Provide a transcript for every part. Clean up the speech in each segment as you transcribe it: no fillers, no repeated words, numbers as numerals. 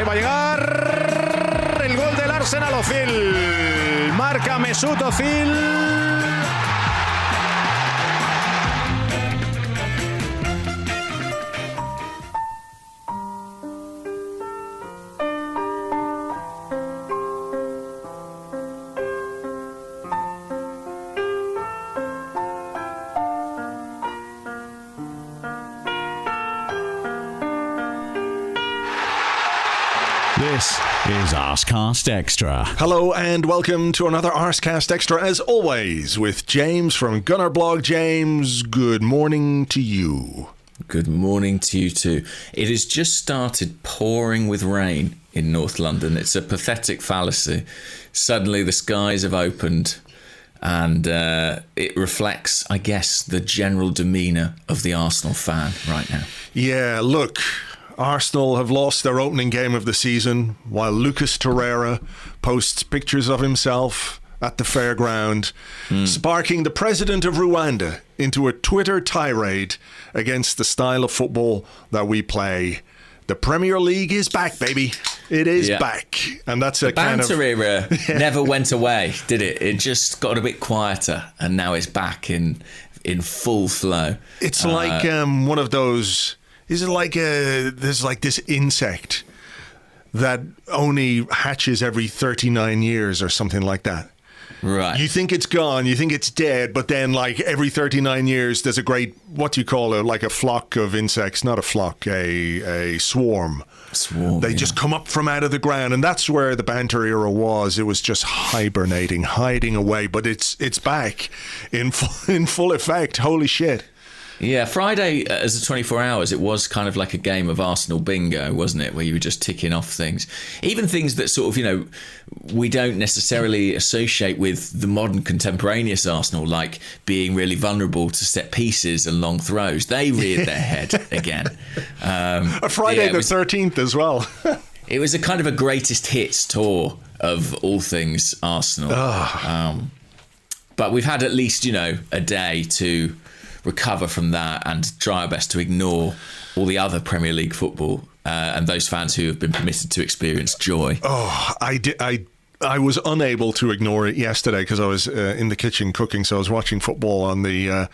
Ahí va a llegar el gol del Arsenal. Ozil. Marca Mesut Ozil. This is Arsecast Extra. Hello and welcome to another Arsecast Extra, as always, with James from Gunnerblog. James, good morning to you. Good morning to you too. It has just started pouring with rain in North London. It's a pathetic fallacy. Suddenly the skies have opened and it reflects, I guess, the general demeanour of the Arsenal fan right now. Yeah, look, Arsenal have lost their opening game of the season while Lucas Torreira posts pictures of himself at the fairground, sparking the president of Rwanda into a Twitter tirade against the style of football that we play. The Premier League is back, baby. It is back. And that's a kind of... The banter era never went away, did it? It just got a bit quieter and now it's back in full flow. It's like one of those... Is it like there's like this insect that only hatches every 39 years or something like that? Right. You think it's gone, you think it's dead, but then like every 39 years there's a great, what do you call it, like a flock of insects, not a flock, a swarm. They just come up from out of the ground, and that's where the banter era was. It was just hibernating, hiding away, but it's back in full effect. Holy shit. Yeah, Friday as the 24 hours, it was kind of like a game of Arsenal bingo, wasn't it? Where you were just ticking off things. Even things that sort of, we don't necessarily associate with the modern contemporaneous Arsenal, like being really vulnerable to set pieces and long throws. They reared their head again. A Friday the 13th as well. It was a kind of a greatest hits tour of all things Arsenal. But we've had at least, a day to recover from that and try our best to ignore all the other Premier League football and those fans who have been permitted to experience joy. I was unable to ignore it yesterday because I was in the kitchen cooking, so I was watching football on the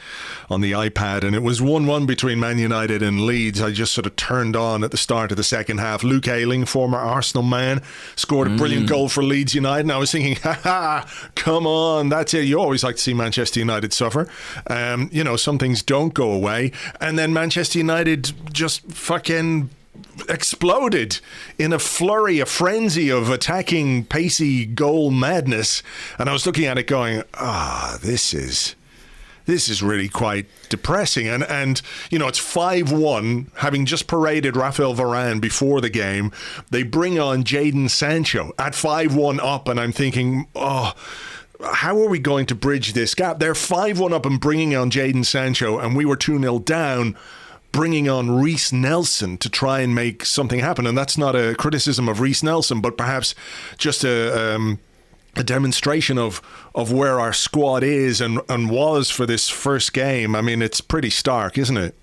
iPad, and it was 1-1 between Man United and Leeds. I just sort of turned on at the start of the second half. Luke Ayling, former Arsenal man, scored a brilliant goal for Leeds United, and I was thinking, come on, that's it. You always like to see Manchester United suffer. Some things don't go away, and then Manchester United just fucking exploded in a flurry, a frenzy of attacking, pacey goal madness. And I was looking at it going, this is really quite depressing. And it's 5-1, having just paraded Rafael Varane before the game. They bring on Jadon Sancho at 5-1 up, and I'm thinking, how are we going to bridge this gap? They're 5-1 up and bringing on Jadon Sancho, and we were 2-0 down, bringing on Reiss Nelson to try and make something happen. And that's not a criticism of Reiss Nelson, but perhaps just a demonstration of where our squad is and was for this first game. I mean, it's pretty stark, isn't it?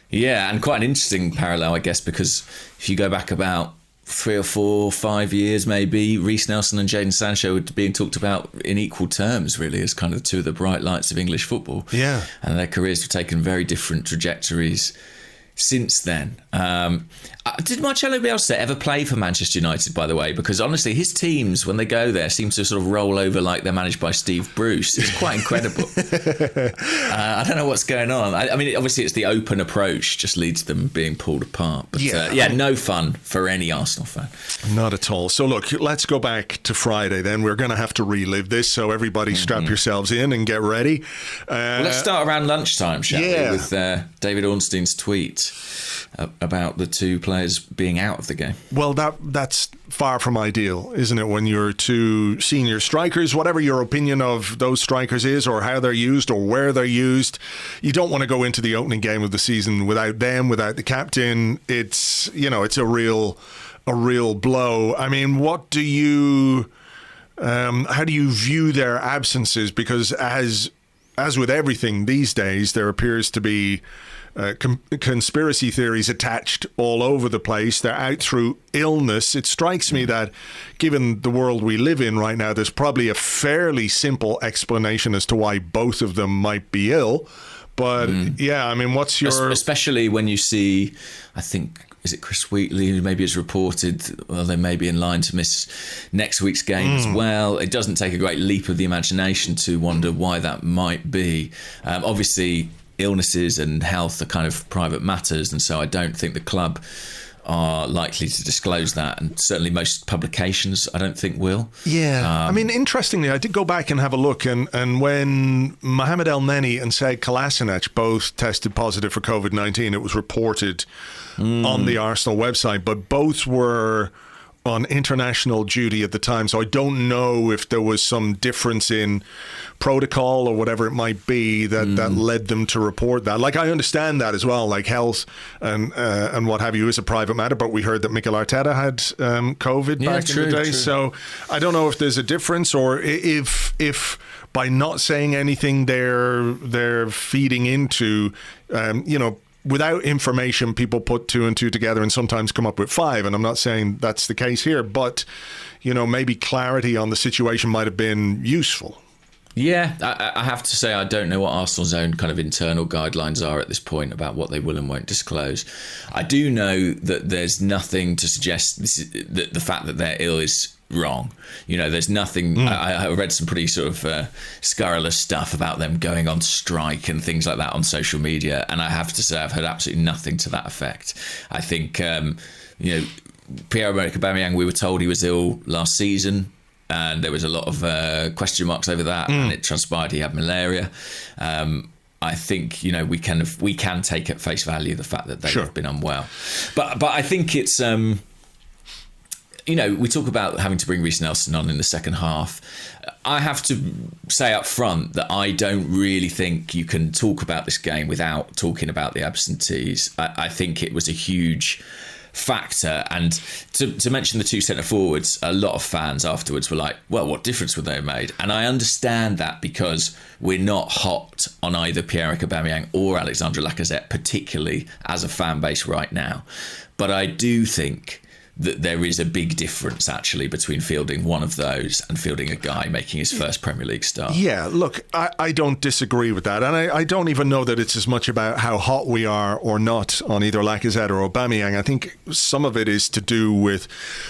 Yeah, and quite an interesting parallel, I guess, because if you go back about 3 or 4, 5 years maybe, Reiss Nelson and Jadon Sancho were being talked about in equal terms, really, as kind of two of the bright lights of English football. Yeah. And their careers have taken very different trajectories since then. Did Marcelo Bielsa ever play for Manchester United, by the way? Because honestly, his teams, when they go there, seem to sort of roll over like they're managed by Steve Bruce. It's quite incredible. I don't know what's going on. I mean, obviously it's the open approach just leads them being pulled apart. But no fun for any Arsenal fan. Not at all. So look, let's go back to Friday then. We're going to have to relive this, so everybody strap yourselves in and get ready. Well, let's start around lunchtime, shall we, with David Ornstein's tweet about the two players being out of the game. Well, that's far from ideal, isn't it? When you're two senior strikers, whatever your opinion of those strikers is, or how they're used, or where they're used, you don't want to go into the opening game of the season without them, without the captain. It's a real blow. I mean, what do you? How do you view their absences? Because as as with everything these days, there appears to be conspiracy theories attached all over the place. They're out through illness. It strikes me that given the world we live in right now, there's probably a fairly simple explanation as to why both of them might be ill. But yeah, I mean, what's your... Especially when you see, I think, is it Chris Wheatley who maybe has reported, well, they may be in line to miss next week's game as well. It doesn't take a great leap of the imagination to wonder why that might be. Obviously, illnesses and health are kind of private matters, and so I don't think the club are likely to disclose that, and certainly most publications I don't think will. Yeah, I mean, interestingly, I did go back and have a look, and when Mohamed El Neni and Sead Kolasinac both tested positive for COVID-19, it was reported on the Arsenal website, but both were on international duty at the time, so I don't know if there was some difference in protocol or whatever it might be that led them to report that. Like, I understand that as well, like health and what have you is a private matter, but we heard that Mikel Arteta had COVID back in the day, so I don't know if there's a difference, or if by not saying anything they're feeding into, without information, people put 2 and 2 together and sometimes come up with 5. And I'm not saying that's the case here, but, maybe clarity on the situation might have been useful. Yeah, I have to say I don't know what Arsenal's own kind of internal guidelines are at this point about what they will and won't disclose. I do know that there's nothing to suggest that the fact that they're ill is wrong. There's nothing. I read some pretty sort of scurrilous stuff about them going on strike and things like that on social media, and I have to say I've heard absolutely nothing to that effect. I think Pierre-Emerick Aubameyang, we were told he was ill last season, and there was a lot of question marks over that, and it transpired he had malaria. I think we can take at face value the fact that they've been unwell, but I think it's we talk about having to bring Reece Nelson on in the second half. I have to say up front that I don't really think you can talk about this game without talking about the absentees. I think it was a huge factor, and to mention the 2 centre forwards, a lot of fans afterwards were like, well, what difference would they have made? And I understand that, because we're not hot on either Pierre-Emerick Aubameyang or Alexandre Lacazette particularly as a fan base right now, but I do think that there is a big difference actually between fielding one of those and fielding a guy making his first Premier League start. Yeah, look, I don't disagree with that, and I don't even know that it's as much about how hot we are or not on either Lacazette or Aubameyang. I think some of it is to do with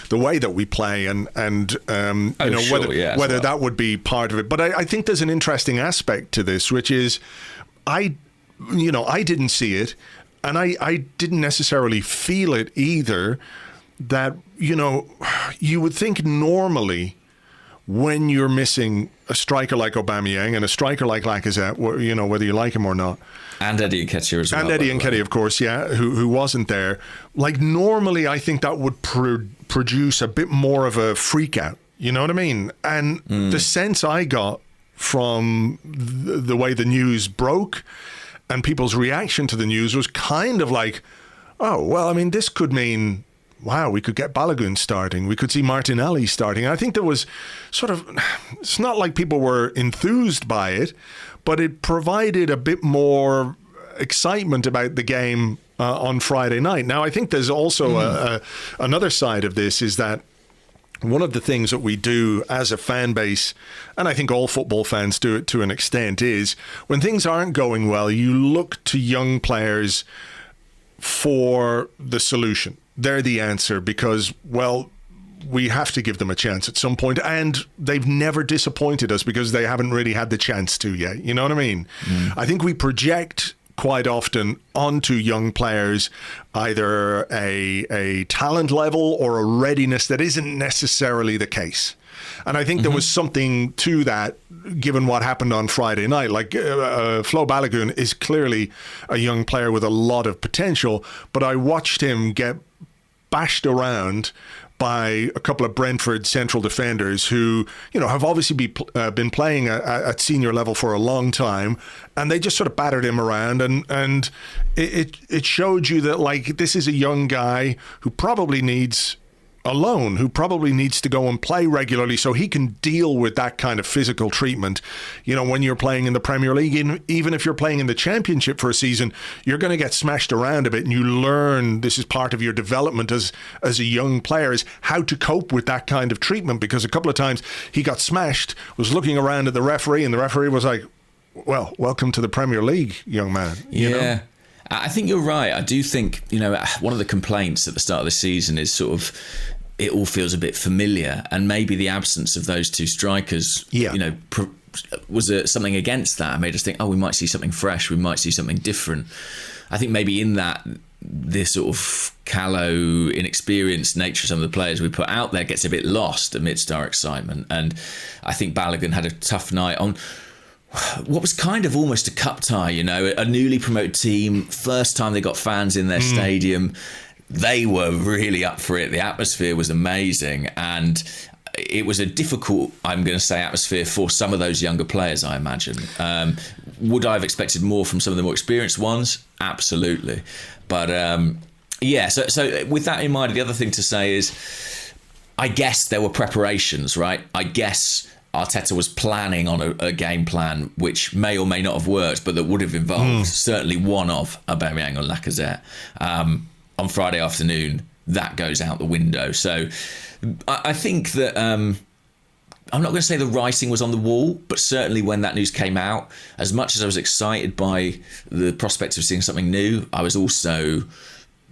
the way that we play and whether that would be part of it. But I think there's an interesting aspect to this, which is I didn't see it, and I didn't necessarily feel it either, that, you would think normally when you're missing a striker like Aubameyang and a striker like Lacazette, whether you like him or not. And Eddie Nketiah as well. And Eddie Nketiah, of course, yeah, who wasn't there. Like, normally I think that would produce a bit more of a freak out. You know what I mean? And the sense I got from the way the news broke and people's reaction to the news was kind of like, oh, well, I mean, this could mean, wow, we could get Balogun starting. We could see Martinelli starting. I think there was it's not like people were enthused by it, but it provided a bit more excitement about the game on Friday night. Now, I think there's also another side of this, is that one of the things that we do as a fan base, and I think all football fans do it to an extent, is when things aren't going well, you look to young players for the solution. They're the answer, because, well, we have to give them a chance at some point, and they've never disappointed us because they haven't really had the chance to yet. You know what I mean? I think we project quite often onto young players either a talent level or a readiness that isn't necessarily the case. And I think there was something to that, given what happened on Friday night. Like, Flo Balogun is clearly a young player with a lot of potential, but I watched him get bashed around by a couple of Brentford central defenders who, have obviously been playing at senior level for a long time, and they just sort of battered him around, and it showed you that, like, this is a young guy who probably needs alone, who probably needs to go and play regularly so he can deal with that kind of physical treatment. You know, when you're playing in the Premier League, even if you're playing in the Championship for a season, you're going to get smashed around a bit, and you learn, this is part of your development as a young player, is how to cope with that kind of treatment. Because a couple of times he got smashed, was looking around at the referee, and the referee was like, well, welcome to the Premier League, young man. You know? I think you're right. I do think, you know, one of the complaints at the start of the season is sort of, it all feels a bit familiar, and maybe the absence of those two strikers, you know, was something against that. It made us think, oh, we might see something fresh, we might see something different. I think maybe in that, this sort of callow, inexperienced nature of some of the players we put out there gets a bit lost amidst our excitement. And I think Balogun had a tough night on what was kind of almost a cup tie, you know, a newly promoted team, first time they got fans in their stadium. They were really up for it. The atmosphere was amazing, and it was a difficult, I'm going to say, atmosphere for some of those younger players, I imagine. Would I have expected more from some of the more experienced ones? Absolutely. But so with that in mind, the other thing to say is, I guess there were preparations, right? I guess Arteta was planning on a game plan which may or may not have worked, but that would have involved certainly one of Aubameyang or Lacazette. On Friday afternoon, that goes out the window. So I think that I'm not going to say the writing was on the wall, but certainly when that news came out, as much as I was excited by the prospect of seeing something new, I was also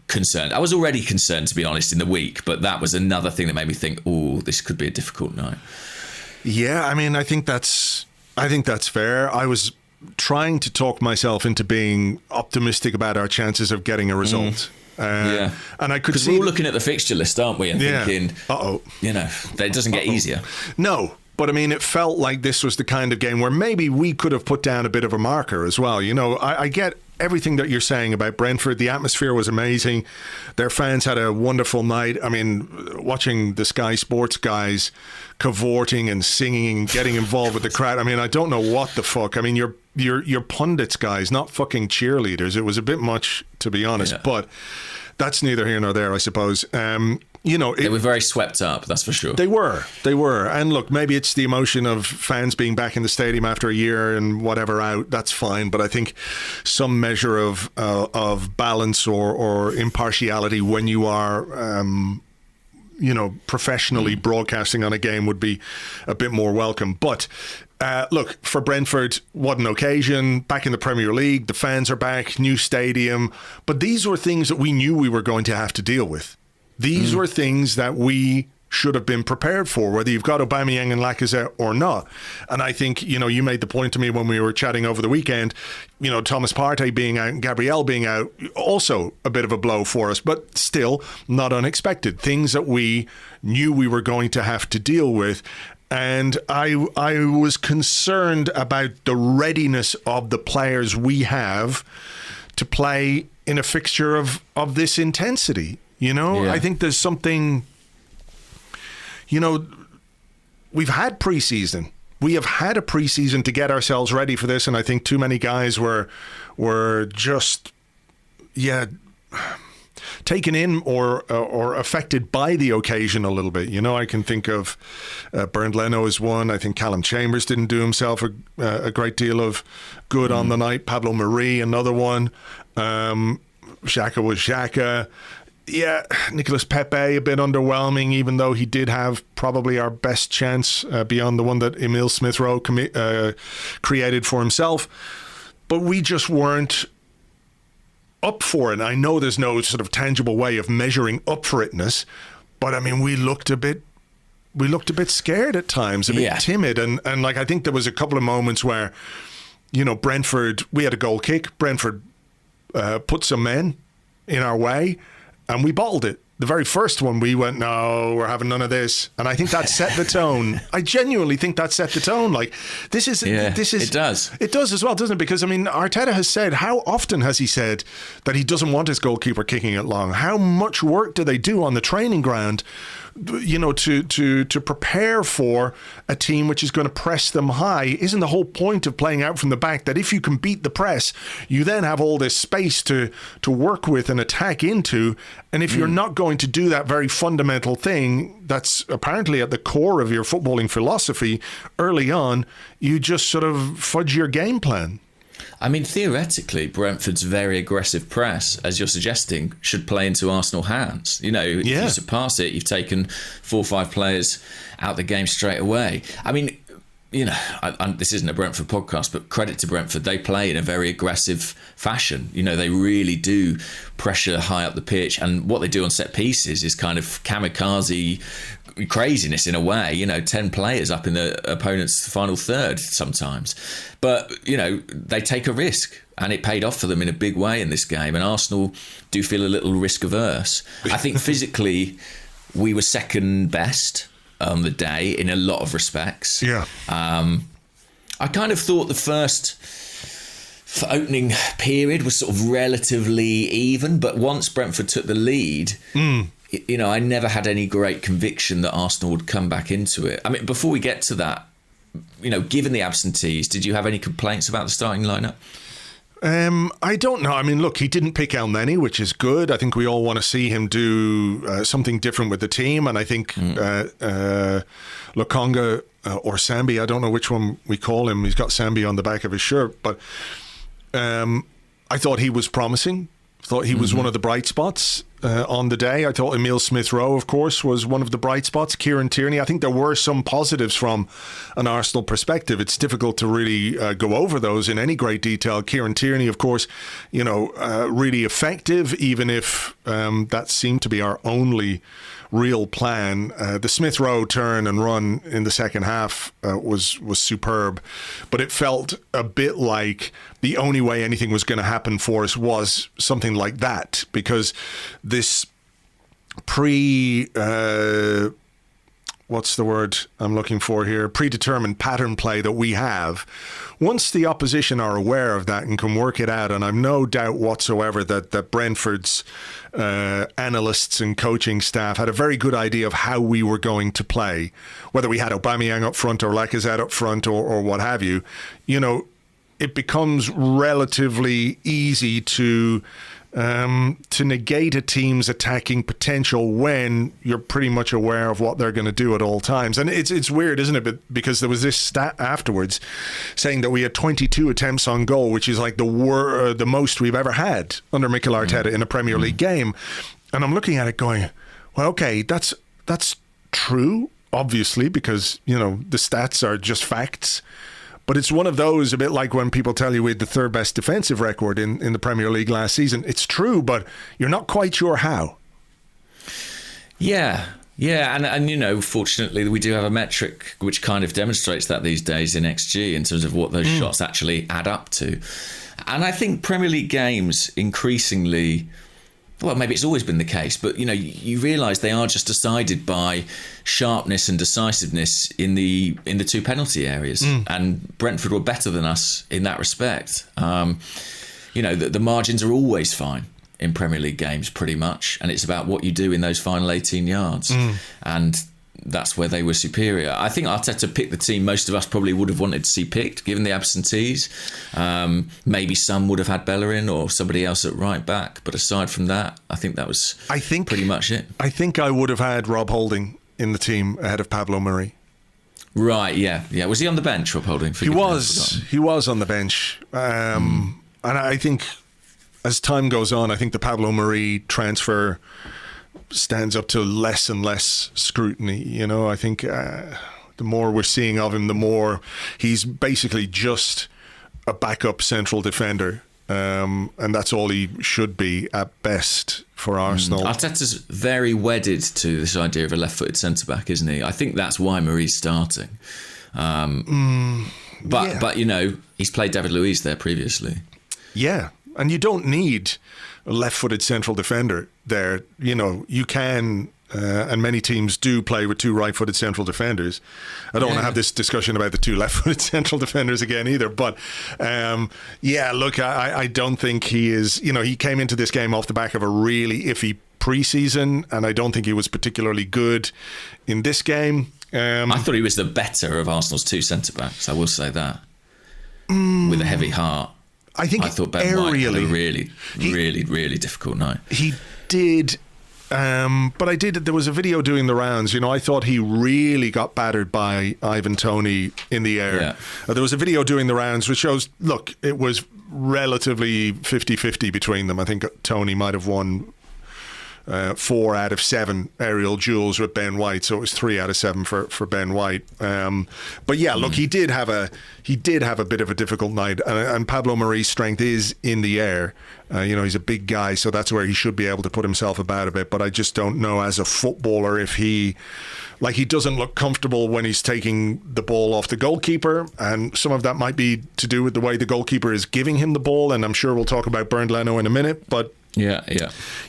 concerned. I was already concerned, to be honest, in the week, but that was another thing that made me think, oh, this could be a difficult night. Yeah, I mean, I think that's fair. I was trying to talk myself into being optimistic about our chances of getting a result. And I could see, we're all looking at the fixture list, aren't we, and thinking, you know, that it doesn't get easier. No, but I mean, it felt like this was the kind of game where maybe we could have put down a bit of a marker as well. You know, I get everything that you're saying about Brentford. The atmosphere was amazing. Their fans had a wonderful night. I mean, watching the Sky Sports guys cavorting and singing and getting involved with the crowd. I mean, I don't know what the fuck. I mean, you're pundits, guys, not fucking cheerleaders. It was a bit much, to be honest, but that's neither here nor there, I suppose. You know, they were very swept up, that's for sure. They were. And look, maybe it's the emotion of fans being back in the stadium after a year and whatever out. That's fine, but I think some measure of balance or impartiality when you are, you know, professionally broadcasting on a game would be a bit more welcome. But look, for Brentford, what an occasion. Back in the Premier League, the fans are back, new stadium. But these were things that we knew we were going to have to deal with. These were things that we should have been prepared for, whether you've got Aubameyang and Lacazette or not. And I think, you know, you made the point to me when we were chatting over the weekend, you know, Thomas Partey being out and Gabriel being out, also a bit of a blow for us, but still not unexpected. Things that we knew we were going to have to deal with. And I was concerned about the readiness of the players we have to play in a fixture of this intensity. You know, I think there's something, you know, we've had preseason. We have had a preseason to get ourselves ready for this. And I think too many guys were just, taken in or affected by the occasion a little bit. You know, I can think of Bernd Leno as one. I think Callum Chambers didn't do himself a great deal of good on the night. Pablo Mari, another one. Xhaka was Xhaka. Yeah, Nicolas Pepe, a bit underwhelming, even though he did have probably our best chance beyond the one that Emil Smith Rowe created for himself. But we just weren't up for it. I know there's no sort of tangible way of measuring up for itness, but I mean, we looked a bit scared at times, a bit timid. And like, I think there was a couple of moments where, you know, Brentford, we had a goal kick. Brentford put some men in our way, and we bottled it. The very first one, we went, no, we're having none of this. And I think that set the tone. I genuinely think that set the tone. Like, this is... it does. It does as well, doesn't it? Because, I mean, Arteta has said, how often has he said that he doesn't want his goalkeeper kicking it long? How much work do they do on the training ground to prepare for a team which is going to press them high. Isn't the whole point of playing out from the back that if you can beat the press, you then have all this space to work with and attack into? And if you're not going to do that very fundamental thing that's apparently at the core of your footballing philosophy early on, you just sort of fudge your game plan. I mean, theoretically, Brentford's very aggressive press, as you're suggesting, should play into Arsenal hands. If you surpass it, you've taken 4 or 5 players out the game straight away. I mean, this isn't a Brentford podcast, but credit to Brentford. They play in a very aggressive fashion. They really do pressure high up the pitch. And what they do on set pieces is kind of kamikaze craziness in a way. 10 players up in the opponent's final third sometimes. But, they take a risk. And it paid off for them in a big way in this game. And Arsenal do feel a little risk averse. I think physically we were second best on the day in a lot of respects. Yeah. I kind of thought the first opening period was sort of relatively even, but once Brentford took the lead, I never had any great conviction that Arsenal would come back into it. I mean, before we get to that, given the absentees, did you have any complaints about the starting lineup? I don't know. I mean, look, he didn't pick El Neni, which is good. I think we all want to see him do something different with the team. And I think Lokonga or Sambi, I don't know which one we call him. He's got Sambi on the back of his shirt. But I thought he was promising. Thought he was one of the bright spots on the day. I thought Emile Smith Rowe, of course, was one of the bright spots. Kieran Tierney. I think there were some positives from an Arsenal perspective. It's difficult to really go over those in any great detail. Kieran Tierney, of course, really effective, even if that seemed to be our only real plan. The Smith Rowe turn and run in the second half was superb, but it felt a bit like the only way anything was going to happen for us was something like that, because this what's the word I'm looking for here? Predetermined pattern play that we have. Once the opposition are aware of that and can work it out, and I've no doubt whatsoever that Brentford's analysts and coaching staff had a very good idea of how we were going to play, whether we had Aubameyang up front or Lacazette up front or what have you, it becomes relatively easy to negate a team's attacking potential when you're pretty much aware of what they're going to do at all times. And it's weird, isn't it? But because there was this stat afterwards saying that we had 22 attempts on goal, which is like the most we've ever had under Mikel Arteta in a Premier League game. And I'm looking at it going, well, okay, that's true, obviously, because, the stats are just facts. But it's one of those, a bit like when people tell you we had the third best defensive record in the Premier League last season. It's true, but you're not quite sure how. Yeah, and fortunately we do have a metric which kind of demonstrates that these days in XG in terms of what those shots actually add up to. And I think Premier League games increasingly, well, maybe it's always been the case, but you realise they are just decided by sharpness and decisiveness in the 2 penalty areas, and Brentford were better than us in that respect. The margins are always fine in Premier League games, pretty much, and it's about what you do in those final 18 yards, and that's where they were superior. I think Arteta picked the team most of us probably would have wanted to see picked, given the absentees. Maybe some would have had Bellerin or somebody else at right back. But aside from that, I think that was pretty much it. I think I would have had Rob Holding in the team ahead of Pablo Mari. Right, yeah. Was he on the bench, Rob Holding? He was on the bench. And I think as time goes on, I think the Pablo Mari transfer stands up to less and less scrutiny. I think the more we're seeing of him, the more he's basically just a backup central defender, and that's all he should be at best for Arsenal. Arteta's very wedded to this idea of a left-footed centre-back, isn't he? I think that's why Marie's starting. But he's played David Luiz there previously. Yeah, and you don't need a left-footed central defender there. You can and many teams do play with two right-footed central defenders. I don't want to have this discussion about the two left-footed central defenders again either. But look, I don't think he is. He came into this game off the back of a really iffy pre-season, and I don't think he was particularly good in this game. I thought he was the better of Arsenal's two centre-backs, I will say that, with a heavy heart. I thought Ben White had a really, really difficult night. He did, but there was a video doing the rounds. I thought he really got battered by Ivan Toney in the air. Yeah. There was a video doing the rounds which shows, look, it was relatively 50-50 between them. I think Toney might have won 4 out of 7 aerial duels with Ben White, so it was 3 out of 7 for Ben White. But yeah, look, he did have a bit of a difficult night, and Pablo Mari's strength is in the air. He's a big guy, so that's where he should be able to put himself about a bit. But I just don't know as a footballer if he doesn't look comfortable when he's taking the ball off the goalkeeper, and some of that might be to do with the way the goalkeeper is giving him the ball. And I'm sure we'll talk about Bernd Leno in a minute, but. Yeah.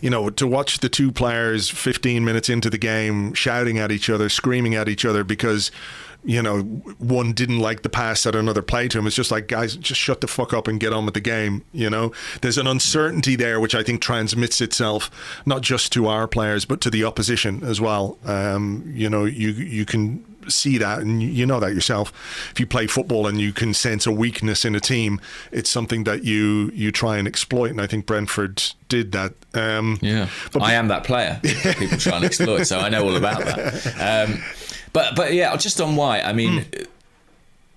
To watch the two players 15 minutes into the game shouting at each other, screaming at each other because, one didn't like the pass that another played to him. It's just like, guys, just shut the fuck up and get on with the game. There's an uncertainty there which I think transmits itself not just to our players but to the opposition as well. You can see that, and you know that yourself. If you play football and you can sense a weakness in a team, it's something that you try and exploit, and I think Brentford did that. But I am that player people try and exploit, so I know all about that. But yeah, just on White, I mean,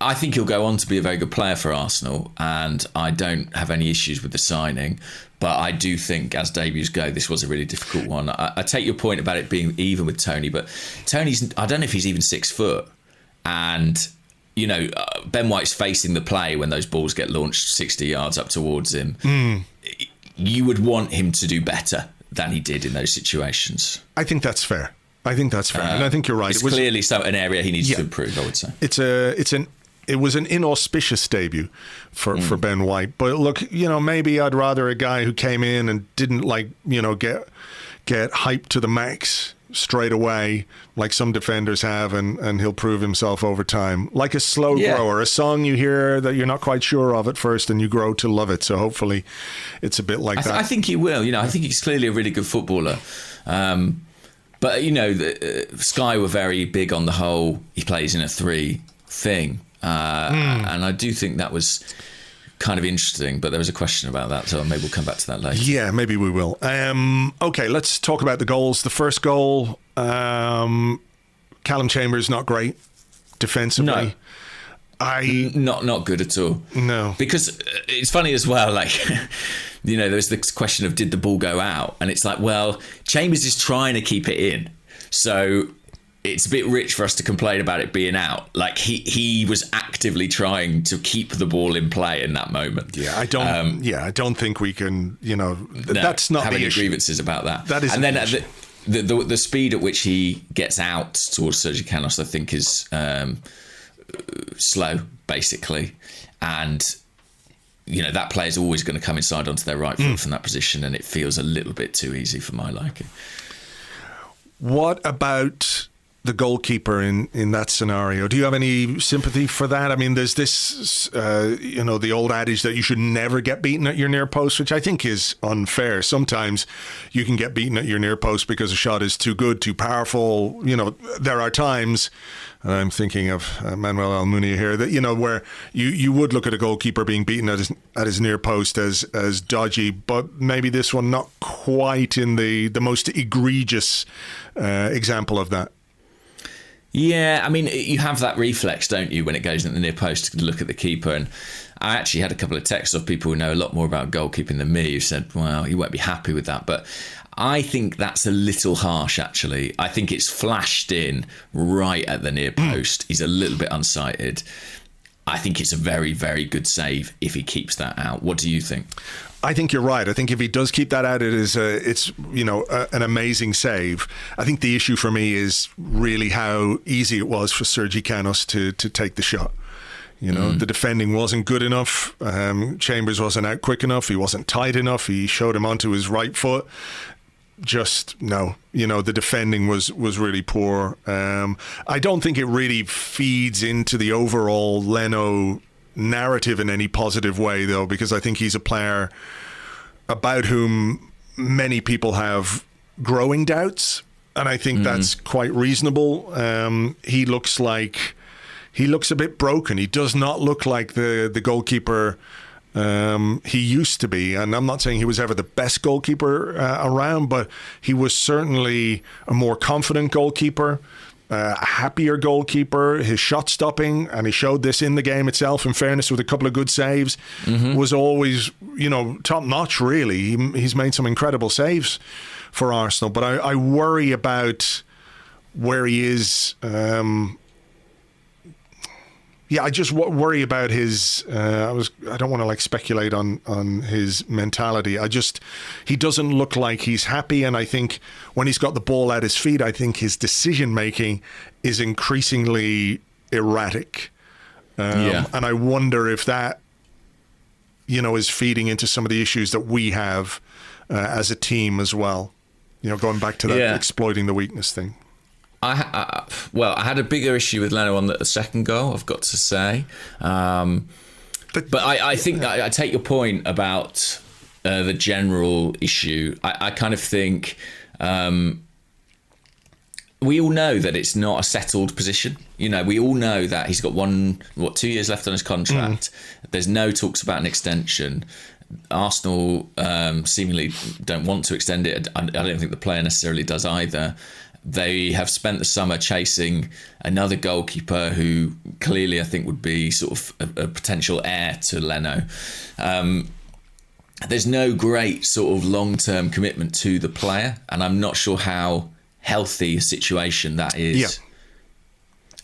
I think he'll go on to be a very good player for Arsenal, and I don't have any issues with the signing. But I do think, as debuts go, this was a really difficult one. I take your point about it being even with Toney, but I don't know if he's even 6 foot. And, Ben White's facing the play when those balls get launched 60 yards up towards him. You would want him to do better than he did in those situations. I think that's fair. And I think you're right. It's clearly an area he needs to improve, I would say. It was an inauspicious debut for Ben White. But look, maybe I'd rather a guy who came in and didn't get hyped to the max straight away like some defenders have, and he'll prove himself over time. Like a slow grower, a song you hear that you're not quite sure of at first and you grow to love it. So hopefully it's a bit like that. I think he will. I think he's clearly a really good footballer. But, Sky were very big on the whole he plays in a 3 thing. And I do think that was kind of interesting, but there was a question about that, so maybe we'll come back to that later. Yeah, maybe we will. Okay, let's talk about the goals. The first goal, Callum Chambers, not great defensively. No. Not good at all. No. Because it's funny as well, there's this question of did the ball go out? And it's like, well, Chambers is trying to keep it in. So it's a bit rich for us to complain about it being out. He was actively trying to keep the ball in play in that moment. Yeah, I don't think we can, that's not have the any issue. grievances about that. That is, and then the speed at which he gets out towards Sergio Canos, I think, is slow, basically, and that player is always going to come inside onto their right foot from that position, and it feels a little bit too easy for my liking. What about the goalkeeper in that scenario? Do you have any sympathy for that? I mean, there's this, the old adage that you should never get beaten at your near post, which I think is unfair. Sometimes you can get beaten at your near post because a shot is too good, too powerful. There are times, and I'm thinking of Manuel Almunia here, that where you would look at a goalkeeper being beaten at his near post as dodgy, but maybe this one not quite in the most egregious example of that. Yeah, I mean, you have that reflex, don't you, when it goes in the near post to look at the keeper. And I actually had a couple of texts of people who know a lot more about goalkeeping than me who said, well, you won't be happy with that. But I think that's a little harsh, actually. I think it's flashed in right at the near post. He's a little bit unsighted. I think it's a very, very good save if he keeps that out. What do you think? I think you're right. I think if he does keep that out, it's an amazing save. I think the issue for me is really how easy it was for Sergi Canos to take the shot. The defending wasn't good enough. Chambers wasn't out quick enough. He wasn't tight enough. He showed him onto his right foot. just no. The defending was really poor. I don't think it really feeds into the overall Leno narrative in any positive way, though, because I think he's a player about whom many people have growing doubts, and I think that's quite reasonable. He looks a bit broken. He does not look like the goalkeeper he used to be, and I'm not saying he was ever the best goalkeeper around, but he was certainly a more confident goalkeeper, a happier goalkeeper. His shot stopping, and he showed this in the game itself, in fairness, with a couple of good saves, was always, top notch, really. He's made some incredible saves for Arsenal, but I worry about where he is. I just worry about his. I don't want to speculate on his mentality. He doesn't look like he's happy, and I think when he's got the ball at his feet, I think his decision making is increasingly erratic. And I wonder if that, is feeding into some of the issues that we have as a team as well. Going back to that exploiting the weakness thing. I had a bigger issue with Leno on the second goal, I've got to say. But I think I take your point about the general issue. I kind of think we all know that it's not a settled position. We all know that he's got 2 years left on his contract. There's no talks about an extension. Arsenal seemingly don't want to extend it. I don't think the player necessarily does either. They have spent the summer chasing another goalkeeper who clearly I think would be sort of a potential heir to Leno. There's no great sort of long-term commitment to the player, and I'm not sure how healthy a situation that is. Yeah.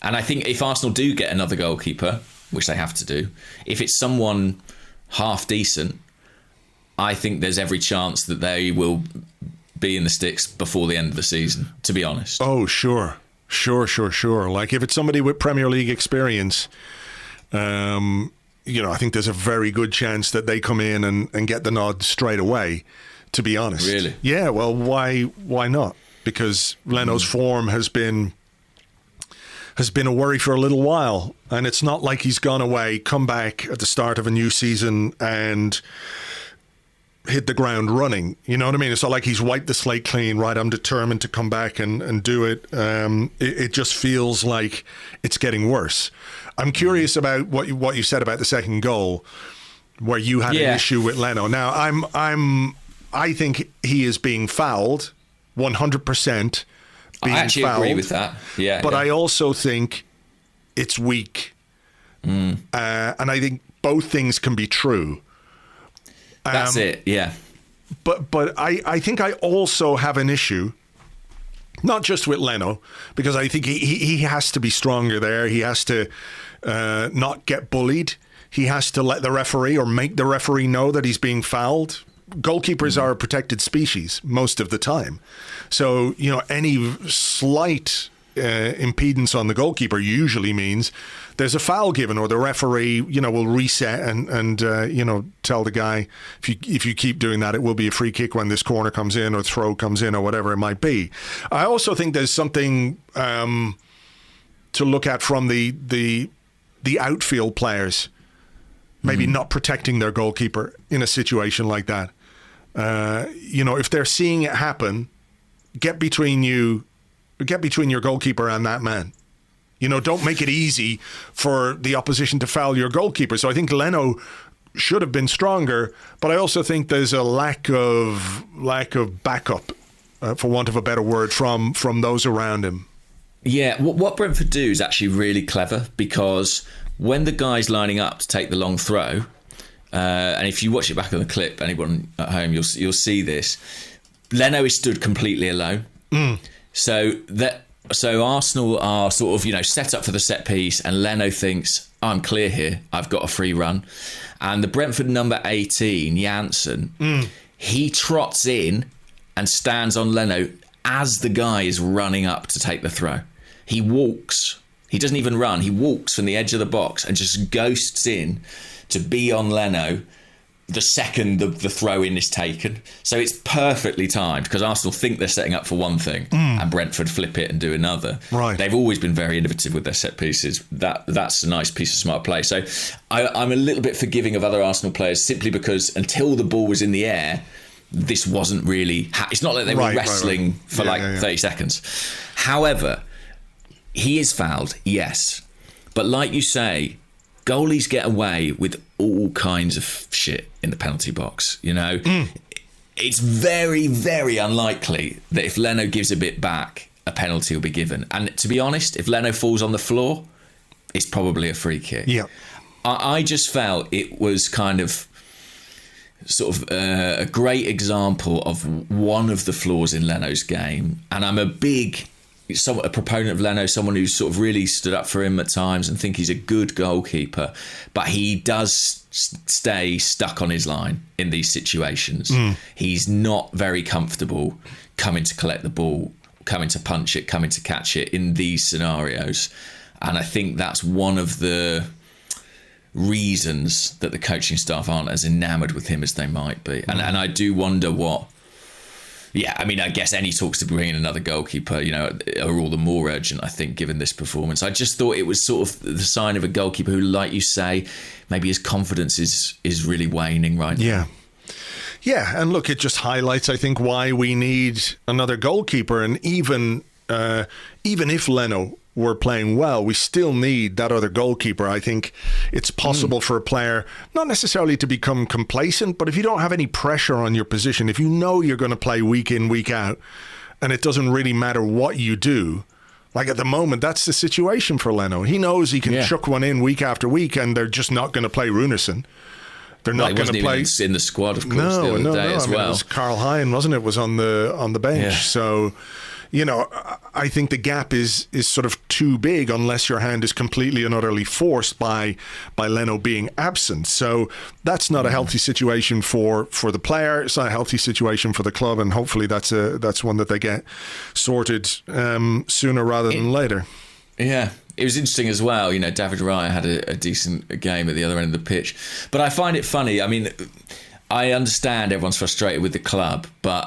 And I think if Arsenal do get another goalkeeper, which they have to do, if it's someone half decent, I think there's every chance that they will be in the sticks before the end of the season, to be honest. Oh, sure. Like if it's somebody with Premier League experience, I think there's a very good chance that they come in and get the nod straight away, to be honest. Really? Yeah, well, why not? Because Leno's form has been a worry for a little while, and it's not like he's gone away, come back at the start of a new season and hit the ground running. You know what I mean? It's not like he's wiped the slate clean, right? I'm determined to come back and do it. It just feels like it's getting worse. I'm curious about what you said about the second goal, where you had an issue with Leno. Now, I think he is being fouled, 100%. I actually agree with that. Yeah, but I also think it's weak, and I think both things can be true. That's it, yeah. But I think I also have an issue, not just with Leno, because I think he has to be stronger there. He has to not get bullied. He has to let the referee or make the referee know that he's being fouled. Goalkeepers are a protected species most of the time. So, any slight impedance on the goalkeeper usually means there's a foul given, or the referee, will reset and tell the guy, if you keep doing that, it will be a free kick when this corner comes in or throw comes in or whatever it might be. I also think there's something to look at from the outfield players, maybe not protecting their goalkeeper in a situation like that. If they're seeing it happen, get between your goalkeeper and that man. Don't make it easy for the opposition to foul your goalkeeper. So I think Leno should have been stronger, but I also think there's a lack of backup, for want of a better word, from those around him. Yeah, what Brentford do is actually really clever, because when the guy's lining up to take the long throw, and if you watch it back on the clip, anyone at home, you'll see this. Leno is stood completely alone. So Arsenal are sort of, set up for the set piece, and Leno thinks, I'm clear here, I've got a free run. And the Brentford number 18, Janssen, he trots in and stands on Leno as the guy is running up to take the throw. He walks. He doesn't even run. He walks from the edge of the box and just ghosts in to be on Leno, the second the throw-in is taken. So it's perfectly timed because Arsenal think they're setting up for one thing and Brentford flip it and do another. Right. They've always been very innovative with their set pieces. That's a nice piece of smart play. So I'm a little bit forgiving of other Arsenal players simply because until the ball was in the air, this wasn't really... It's not like they were wrestling for 30 seconds. However, he is fouled, yes. But like you say, goalies get away with all kinds of shit in the penalty box, you know? It's very, very unlikely that if Leno gives a bit back, a penalty will be given. And to be honest, if Leno falls on the floor, it's probably a free kick. Yeah. I just felt it was kind of sort of a great example of one of the flaws in Leno's game. And I'm a proponent of Leno, someone who's sort of really stood up for him at times and think he's a good goalkeeper, but he does stay stuck on his line in these situations. He's not very comfortable coming to collect the ball, coming to punch it, coming to catch it in these scenarios. And I think that's one of the reasons that the coaching staff aren't as enamoured with him as they might be. And I do wonder what... Yeah, I mean, I guess any talks to bring in another goalkeeper, you know, are all the more urgent, I think, given this performance. I just thought it was sort of the sign of a goalkeeper who, like you say, maybe his confidence is really waning right now. Yeah, and look, it just highlights, I think, why we need another goalkeeper. And even if Leno were playing well, we still need that other goalkeeper. I think it's possible for a player not necessarily to become complacent, but if you don't have any pressure on your position, if you know you're going to play week in, week out, and it doesn't really matter what you do, like at the moment, that's the situation for Leno. He knows he can chuck one in week after week, and they're just not going to play Runerson. They're not going to play in the squad, of course, the other day as well. It was Karl Hein, wasn't it? Was on the bench. Yeah. So, you know, I think the gap is sort of too big unless your hand is completely and utterly forced by Leno being absent. So that's not a healthy situation for the player. It's not a healthy situation for the club, and hopefully that's one that they get sorted sooner rather than later. Yeah. It was interesting as well, you know, David Raya had a decent game at the other end of the pitch. But I find it funny. I mean, I understand everyone's frustrated with the club, but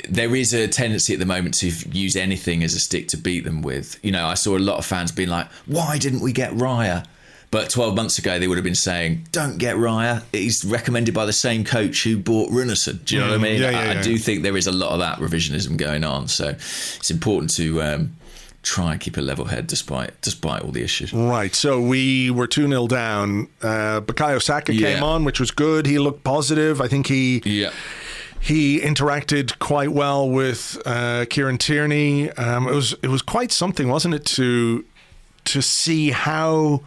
there is a tendency at the moment to use anything as a stick to beat them with. You know, I saw a lot of fans being like, why didn't we get Raya? But 12 months ago, they would have been saying, don't get Raya. He's recommended by the same coach who bought Runerson. Do you know what I mean? I do think there is a lot of that revisionism going on. So it's important to... try and keep a level head despite all the issues. Right, so we were 2-0 down. Bukayo Saka came on, which was good. He looked positive. I think he interacted quite well with Kieran Tierney. It was quite something, wasn't it, to see how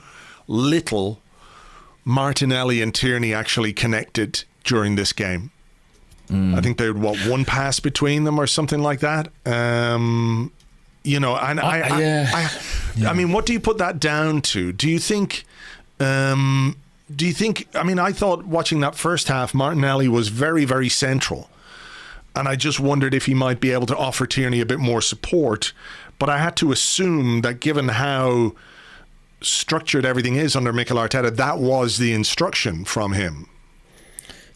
little Martinelli and Tierney actually connected during this game. I think they had, one pass between them or something like that. You know, and I mean, what do you put that down to? Do you think, I mean, I thought watching that first half, Martinelli was very, very central. And I just wondered if he might be able to offer Tierney a bit more support. But I had to assume that given how structured everything is under Mikel Arteta, that was the instruction from him.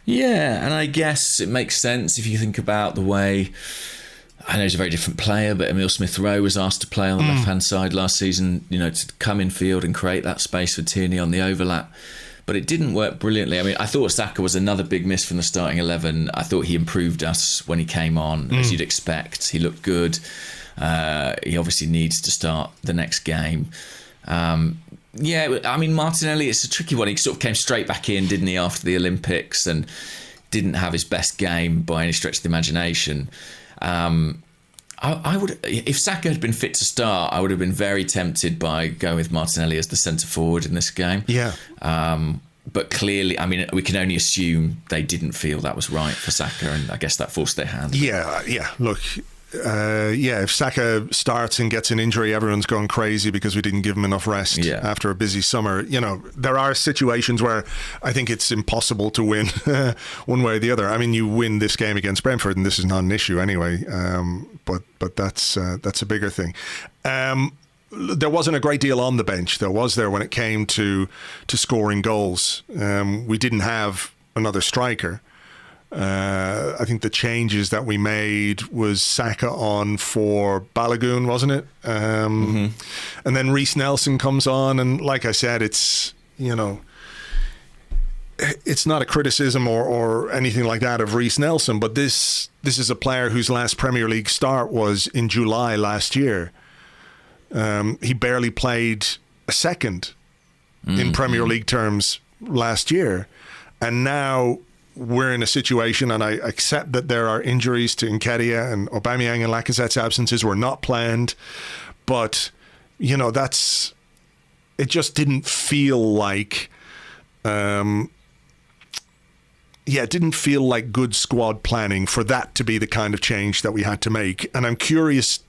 Yeah, and I guess it makes sense if you think about the way... I know he's a very different player, but Emil Smith Rowe was asked to play on the left-hand side last season, you know, to come in field and create that space for Tierney on the overlap. But it didn't work brilliantly. I mean, I thought Saka was another big miss from the starting 11. I thought he improved us when he came on, as you'd expect. He looked good. He obviously needs to start the next game. Yeah, I mean, Martinelli, it's a tricky one. He sort of came straight back in, didn't he, after the Olympics, and didn't have his best game by any stretch of the imagination. I would, if Saka had been fit to start, I would have been very tempted by going with Martinelli as the centre forward in this game. Yeah. But clearly, I mean, we can only assume they didn't feel that was right for Saka, and I guess that forced their hand. Yeah. Look, if Saka starts and gets an injury, everyone's going crazy because we didn't give him enough rest after a busy summer. You know, there are situations where I think it's impossible to win one way or the other. I mean, you win this game against Brentford, and this is not an issue anyway. But that's a bigger thing. there wasn't a great deal on the bench, though, was there, when it came to scoring goals? We didn't have another striker. I think the changes that we made was Saka on for Balogun, wasn't it? And then Reece Nelson comes on, and like I said, it's not a criticism or anything like that of Reece Nelson, but this is a player whose last Premier League start was in July last year. He barely played a second in Premier League terms last year, and now we're in a situation, and I accept that there are injuries to Nketiah and Aubameyang and Lacazette's absences were not planned, but it just didn't feel like it didn't feel like good squad planning for that to be the kind of change that we had to make. And I'm curious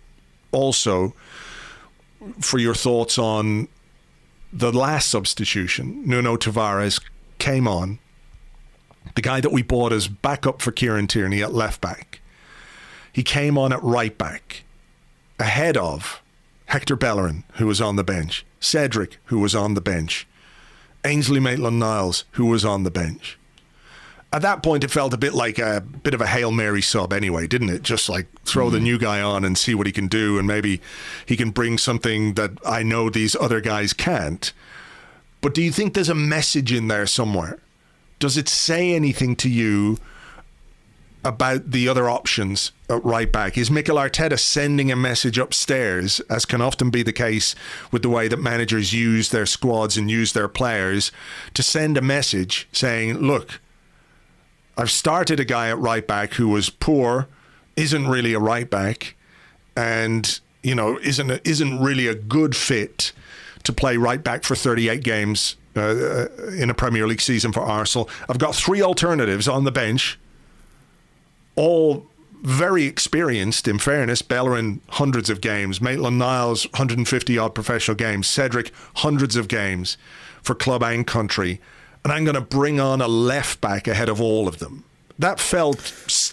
also for your thoughts on the last substitution. Nuno Tavares came on, the guy that we bought as backup for Kieran Tierney at left back. He came on at right back, ahead of Hector Bellerin, who was on the bench, Cedric, who was on the bench, Ainsley Maitland-Niles, who was on the bench. At that point, it felt a bit like a bit of a Hail Mary sub anyway, didn't it? Just like throw the new guy on and see what he can do, and maybe he can bring something that I know these other guys can't. But do you think there's a message in there somewhere? Does it say anything to you about the other options at right back? Is Mikel Arteta sending a message upstairs, as can often be the case with the way that managers use their squads and use their players, to send a message saying, look, I've started a guy at right back who was poor, isn't really a right back, and isn't really a good fit to play right back for 38 games in a Premier League season for Arsenal. I've got 3 alternatives on the bench, all very experienced, in fairness. Bellerin, hundreds of games. Maitland-Niles, 150-odd professional games. Cedric, hundreds of games for club and country. And I'm going to bring on a left back ahead of all of them. That felt,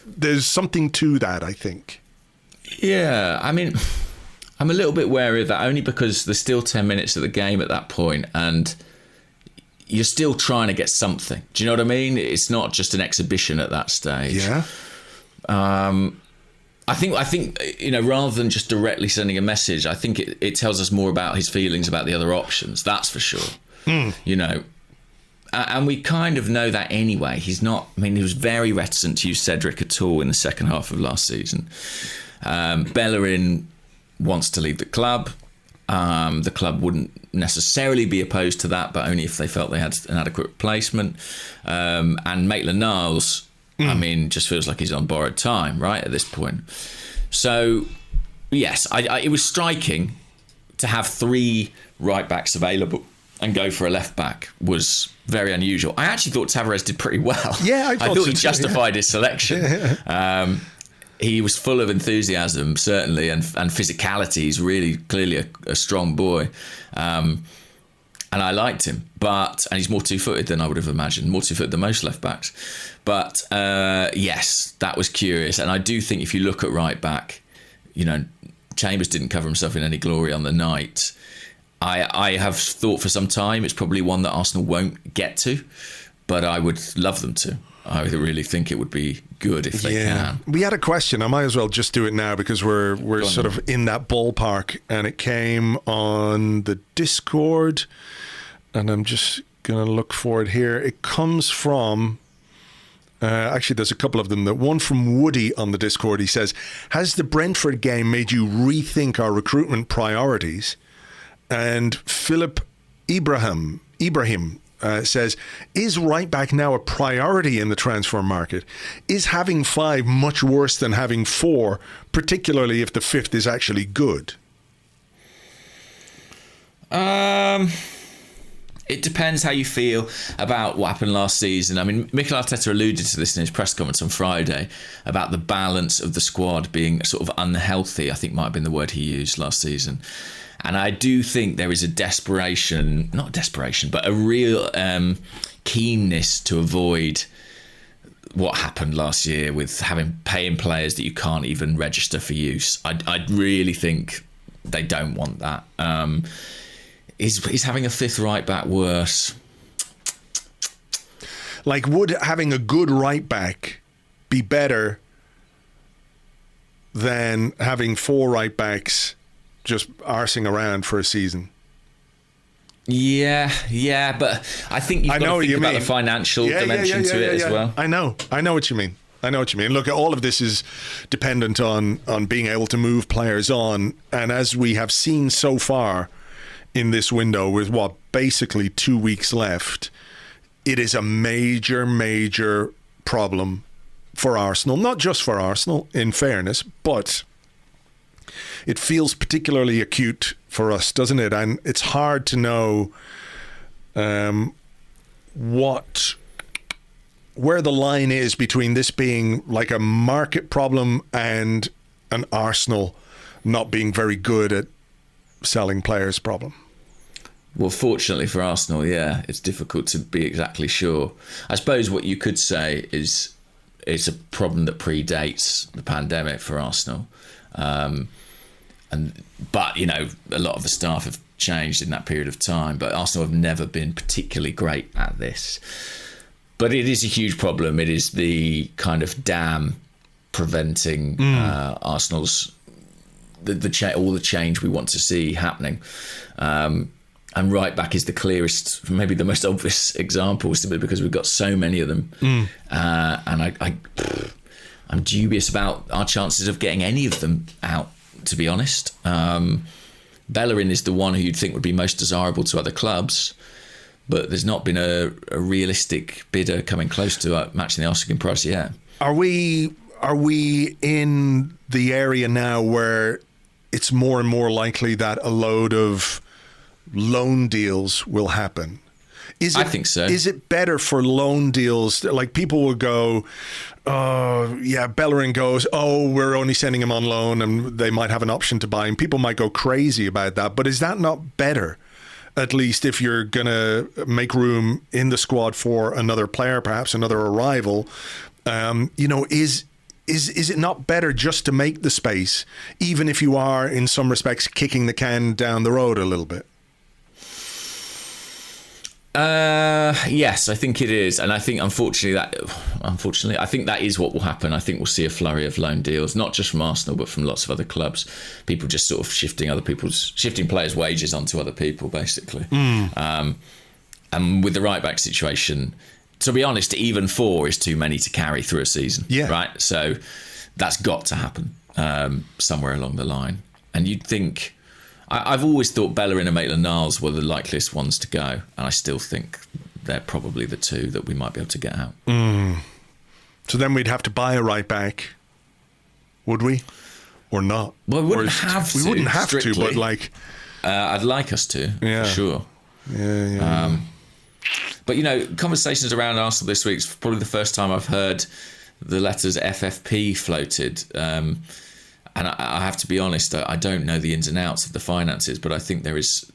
there's something to that, I think. Yeah, I mean, I'm a little bit wary of that, only because there's still 10 minutes of the game at that point, and you're still trying to get something. Do you know what I mean? It's not just an exhibition at that stage. Yeah. I think rather than just directly sending a message, I think it tells us more about his feelings about the other options. That's for sure. And we kind of know that anyway. He was very reticent to use Cedric at all in the second half of last season. Bellerin wants to leave the club. The club wouldn't necessarily be opposed to that, but only if they felt they had an adequate replacement. And Maitland-Niles, just feels like he's on borrowed time, right, at this point. So, yes, it was striking to have 3 right-backs available and go for a left-back was very unusual. I actually thought Tavares did pretty well. Yeah, I thought he justified his selection. Yeah. He was full of enthusiasm, certainly, and physicality. He's really clearly a strong boy. And I liked him. And he's more two-footed than I would have imagined, more two-footed than most left-backs. But, yes, that was curious. And I do think if you look at right-back, Chambers didn't cover himself in any glory on the night. I have thought for some time it's probably one that Arsenal won't get to, but I would love them to. I really think it would be good if they can. We had a question. I might as well just do it now because we're sort of in that ballpark, and it came on the Discord, and I'm just going to look for it here. It comes from... actually, there's a couple of them. The one from Woody on the Discord. He says, has the Brentford game made you rethink our recruitment priorities? And Philip Ibrahim says, is right back now a priority in the transfer market? Is having 5 much worse than having 4, particularly if the 5th is actually good? It depends how you feel about what happened last season. I mean, Mikel Arteta alluded to this in his press conference on Friday about the balance of the squad being sort of unhealthy, I think might have been the word he used last season. And I do think there is a but a real keenness to avoid what happened last year with paying players that you can't even register for use. I really think they don't want that. Is having a fifth right back worse? Like, would having a good right back be better than having 4 right backs just arsing around for a season? Yeah, but I think you've got to think about the financial dimension to it as well. I know what you mean. Look, all of this is dependent on being able to move players on. And as we have seen so far in this window, with basically 2 weeks left, it is a major problem for Arsenal. Not just for Arsenal, in fairness, but it feels particularly acute for us, doesn't it? And it's hard to know where the line is between this being like a market problem and an Arsenal not being very good at selling players problem. Well, fortunately for Arsenal, it's difficult to be exactly sure. I suppose what you could say is it's a problem that predates the pandemic for Arsenal. But a lot of the staff have changed in that period of time. But Arsenal have never been particularly great at this. But it is a huge problem. It is the kind of dam preventing Arsenal's all the change we want to see happening. And right back is the clearest, maybe the most obvious example, simply because we've got so many of them. And I'm dubious about our chances of getting any of them out, to be honest. Bellerin is the one who you'd think would be most desirable to other clubs, but there's not been a realistic bidder coming close to matching the asking price yet. Are we in the area now where it's more and more likely that a load of loan deals will happen? I think so. Is it better for loan deals? Like, people will go, Bellerin goes, we're only sending him on loan, and they might have an option to buy him. People might go crazy about that. But is that not better? At least if you're going to make room in the squad for another player, perhaps another arrival, is it not better just to make the space, even if you are, in some respects, kicking the can down the road a little bit? Yes, I think it is, and I think unfortunately, I think that is what will happen. I think we'll see a flurry of loan deals, not just from Arsenal, but from lots of other clubs. People just sort of shifting players' wages onto other people, basically. And with the right back situation, to be honest, even 4 is too many to carry through a season. Yeah. Right. So that's got to happen somewhere along the line. And you'd think. I've always thought Bellerin and Maitland-Niles were the likeliest ones to go, and I still think they're probably the 2 that we might be able to get out. So then we'd have to buy a right back, would we? Or not? Well, we wouldn't have to. We wouldn't have to, but like... I'd like us to, for sure. Yeah. But, conversations around Arsenal this week is probably the first time I've heard the letters FFP floated. And I have to be honest, I don't know the ins and outs of the finances, but I think there is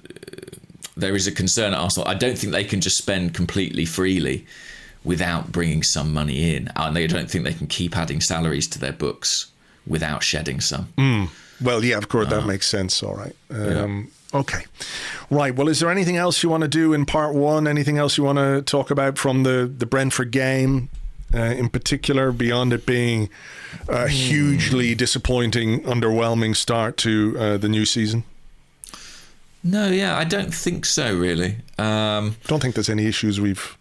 a concern at Arsenal. I don't think they can just spend completely freely without bringing some money in. And I don't think they can keep adding salaries to their books without shedding some. Well, yeah, of course, that makes sense. All right. Okay. Right. Well, is there anything else you want to do in part 1? Anything else you want to talk about from the Brentford game? In particular, beyond it being a hugely disappointing, underwhelming start to the new season? No, I don't think so, really. Don't think there's any issues we've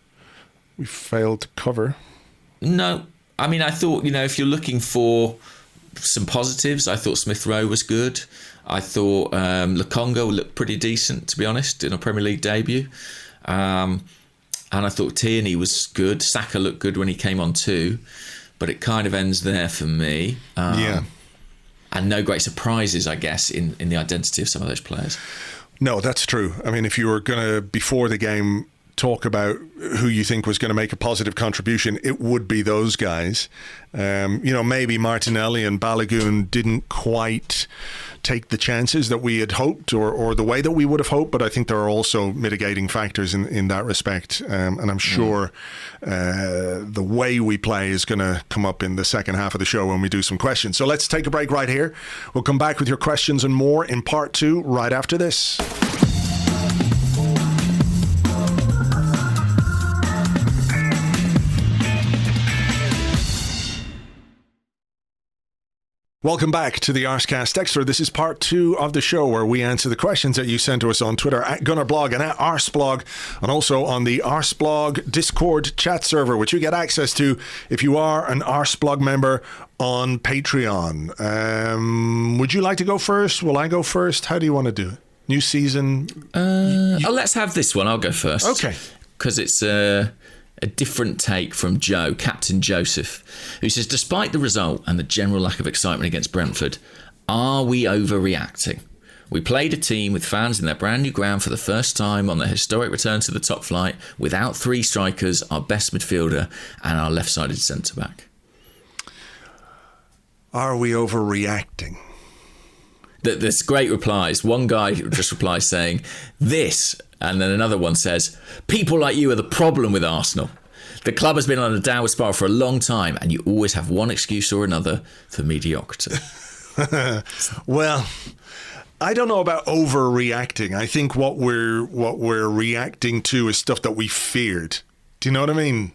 failed to cover. No. I mean, I thought, if you're looking for some positives, I thought Smith Rowe was good. I thought Lokonga looked pretty decent, to be honest, in a Premier League debut. And I thought Tierney was good. Saka looked good when he came on too, but it kind of ends there for me. And no great surprises, I guess, in the identity of some of those players. No, that's true. I mean, if you were going to, before the game, talk about who you think was going to make a positive contribution, it would be those guys. Maybe Martinelli and Balogun didn't quite take the chances that we had hoped or the way that we would have hoped, but I think there are also mitigating factors in that respect. And I'm sure the way we play is going to come up in the second half of the show when we do some questions. So let's take a break right here. We'll come back with your questions and more in part 2 right after this. Welcome back to the Arsecast Extra. This is part 2 of the show where we answer the questions that you sent to us on Twitter at Gunnerblog and at Arseblog, and also on the Arseblog Discord chat server, which you get access to if you are an Arseblog member on Patreon. Would you like to go first? Will I go first? How do you want to do it? New season? Let's have this one. I'll go first. Okay. Because it's a different take from Joe, Captain Joseph, who says, despite the result and the general lack of excitement against Brentford, are we overreacting? We played a team with fans in their brand new ground for the first time on their historic return to the top flight without 3 strikers, our best midfielder and our left-sided centre-back. Are we overreacting? There's great replies. One guy just replies saying, this, and then another one says, people like you are the problem with Arsenal. The club has been on a downward spiral for a long time, and you always have one excuse or another for mediocrity. Well, I don't know about overreacting. I think what we're reacting to is stuff that we feared. Do you know what I mean?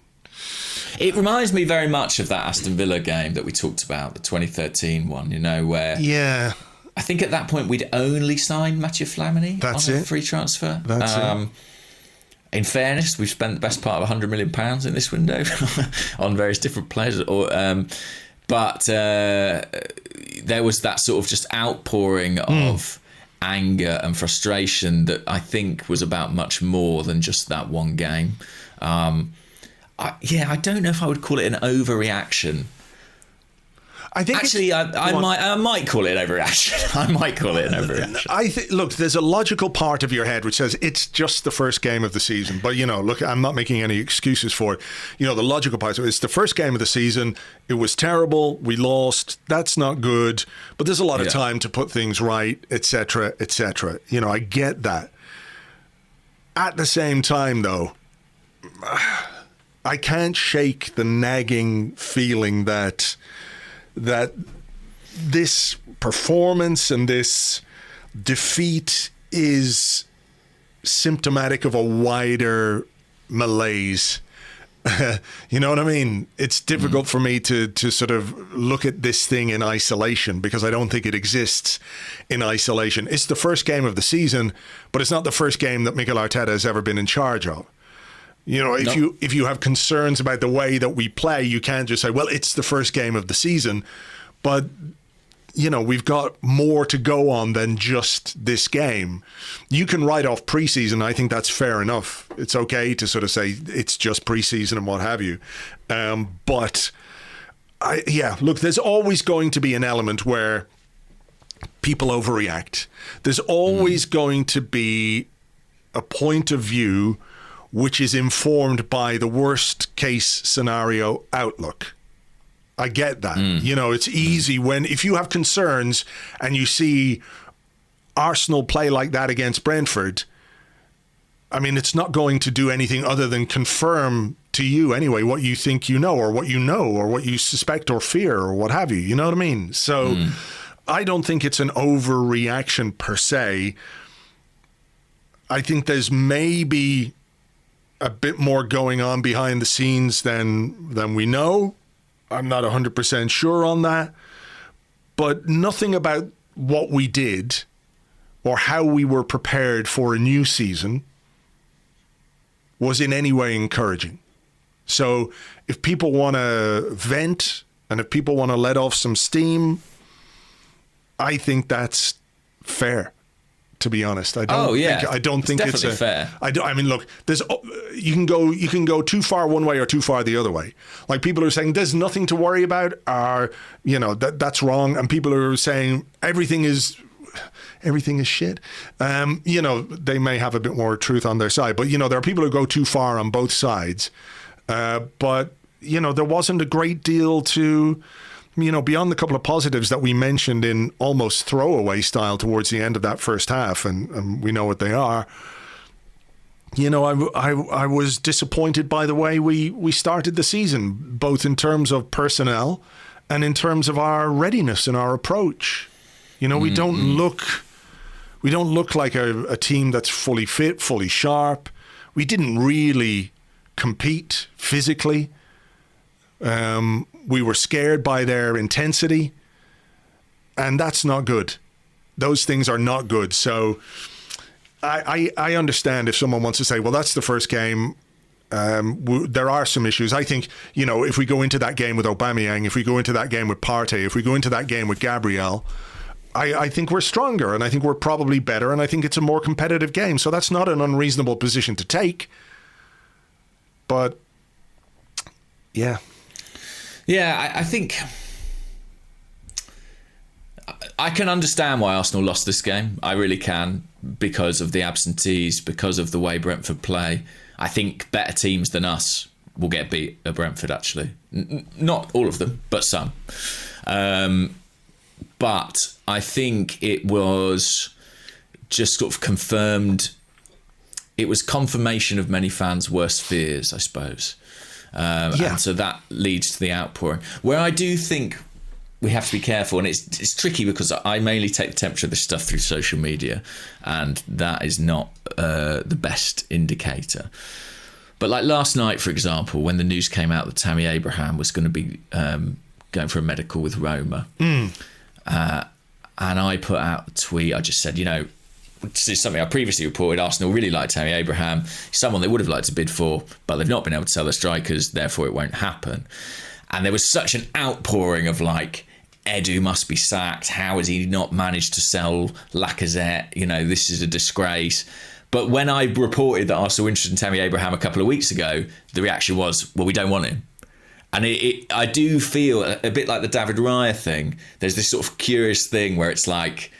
It reminds me very much of that Aston Villa game that we talked about, the 2013 one, where... Yeah. I think at that point we'd only signed Mathieu Flamini on a free transfer. That's it. In fairness, we've spent the best part of £100 million in this window on various different players. But there was that sort of just outpouring of anger and frustration that I think was about much more than just that one game. I don't know if I would call it an overreaction. I think actually, I might call it an overreaction. I might call it an overreaction. Look, there's a logical part of your head which says it's just the first game of the season. But, look, I'm not making any excuses for it. The logical part, it's the first game of the season. It was terrible. We lost. That's not good. But there's a lot of time to put things right, etc., etc. I get that. At the same time, though, I can't shake the nagging feeling that this performance and this defeat is symptomatic of a wider malaise. You know what I mean? It's difficult for me to sort of look at this thing in isolation because I don't think it exists in isolation. It's the first game of the season, but it's not the first game that Mikel Arteta has ever been in charge of. If you have concerns about the way that we play, you can't just say, well, it's the first game of the season. But, we've got more to go on than just this game. You can write off preseason. I think that's fair enough. It's okay to sort of say it's just preseason and what have you. But, look, there's always going to be an element where people overreact. There's always going to be a point of view which is informed by the worst case scenario outlook. I get that. It's easy if you have concerns and you see Arsenal play like that against Brentford, I mean, it's not going to do anything other than confirm to you anyway what you think or what or what you suspect or fear or what have you. You know what I mean? So I don't think it's an overreaction per se. I think there's maybe a bit more going on behind the scenes than we know. I'm not 100% sure on that. But nothing about what we did or how we were prepared for a new season was in any way encouraging. So if people want to vent and if people want to let off some steam, I think that's fair. To be honest, I don't think it's fair. I mean, look, you can go too far one way or too far the other way. Like people are saying, there's nothing to worry about, or that's wrong, and people are saying everything is everything is shit. They may have a bit more truth on their side, but there are people who go too far on both sides. But there wasn't a great deal to, beyond the couple of positives that we mentioned in almost throwaway style towards the end of that first half, and we know what they are. I was disappointed by the way we started the season, both in terms of personnel and in terms of our readiness and our approach. We don't look like a team that's fully fit, fully sharp. We didn't really compete physically. We were scared by their intensity, and that's not good. Those things are not good. So I understand if someone wants to say, well, that's the first game. There are some issues. I think, if we go into that game with Aubameyang, if we go into that game with Partey, if we go into that game with Gabriel, I think we're stronger, and I think we're probably better, and I think it's a more competitive game. So that's not an unreasonable position to take. But, yeah. Yeah, I think I can understand why Arsenal lost this game. I really can, because of the absentees, because of the way Brentford play. I think better teams than us will get beat at Brentford, actually. Not all of them, but some. But I think it was just sort of confirmed. It was confirmation of many fans' worst fears, I suppose. And so that leads to the outpouring. Where I do think we have to be careful, and it's tricky because I mainly take the temperature of this stuff through social media, and that is not the best indicator. But like last night, for example, when the news came out that Tammy Abraham was going to be going for a medical with Roma, and I put out a tweet, I just said, this is something I previously reported. Arsenal really like Tammy Abraham, someone they would have liked to bid for, but they've not been able to sell their strikers, therefore it won't happen. And there was such an outpouring of like, Edu must be sacked. How has he not managed to sell Lacazette? This is a disgrace. But when I reported that Arsenal were interested in Tammy Abraham a couple of weeks ago, the reaction was, well, we don't want him. And I do feel a bit like the David Raya thing. There's this sort of curious thing where it's like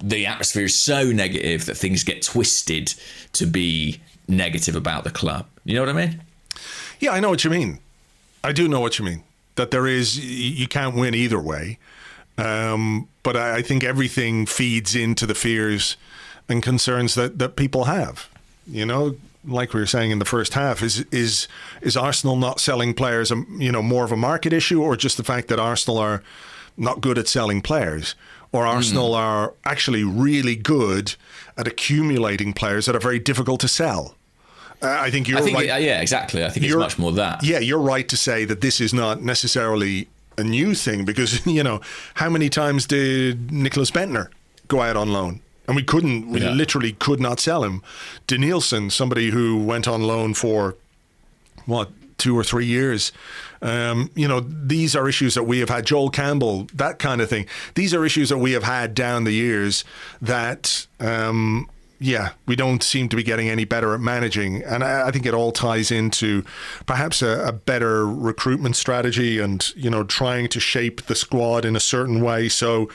the atmosphere is so negative that things get twisted to be negative about the club. You know what I mean? Yeah, I know what you mean. I do know what you mean. That you can't win either way. But I think everything feeds into the fears and concerns that people have. Like we were saying in the first half, is Arsenal not selling players, more of a market issue, or just the fact that Arsenal are not good at selling players, or Arsenal are actually really good at accumulating players that are very difficult to sell? I think you're right. Yeah, exactly. I think it's much more that. Yeah, you're right to say that this is not necessarily a new thing, because, how many times did Nicholas Bentner go out on loan? And we literally could not sell him. Danielson, somebody who went on loan for, 2 or 3 years. These are issues that we have had. Joel Campbell, that kind of thing. These are issues that we have had down the years that, we don't seem to be getting any better at managing. And I think it all ties into perhaps a better recruitment strategy and, trying to shape the squad in a certain way. So,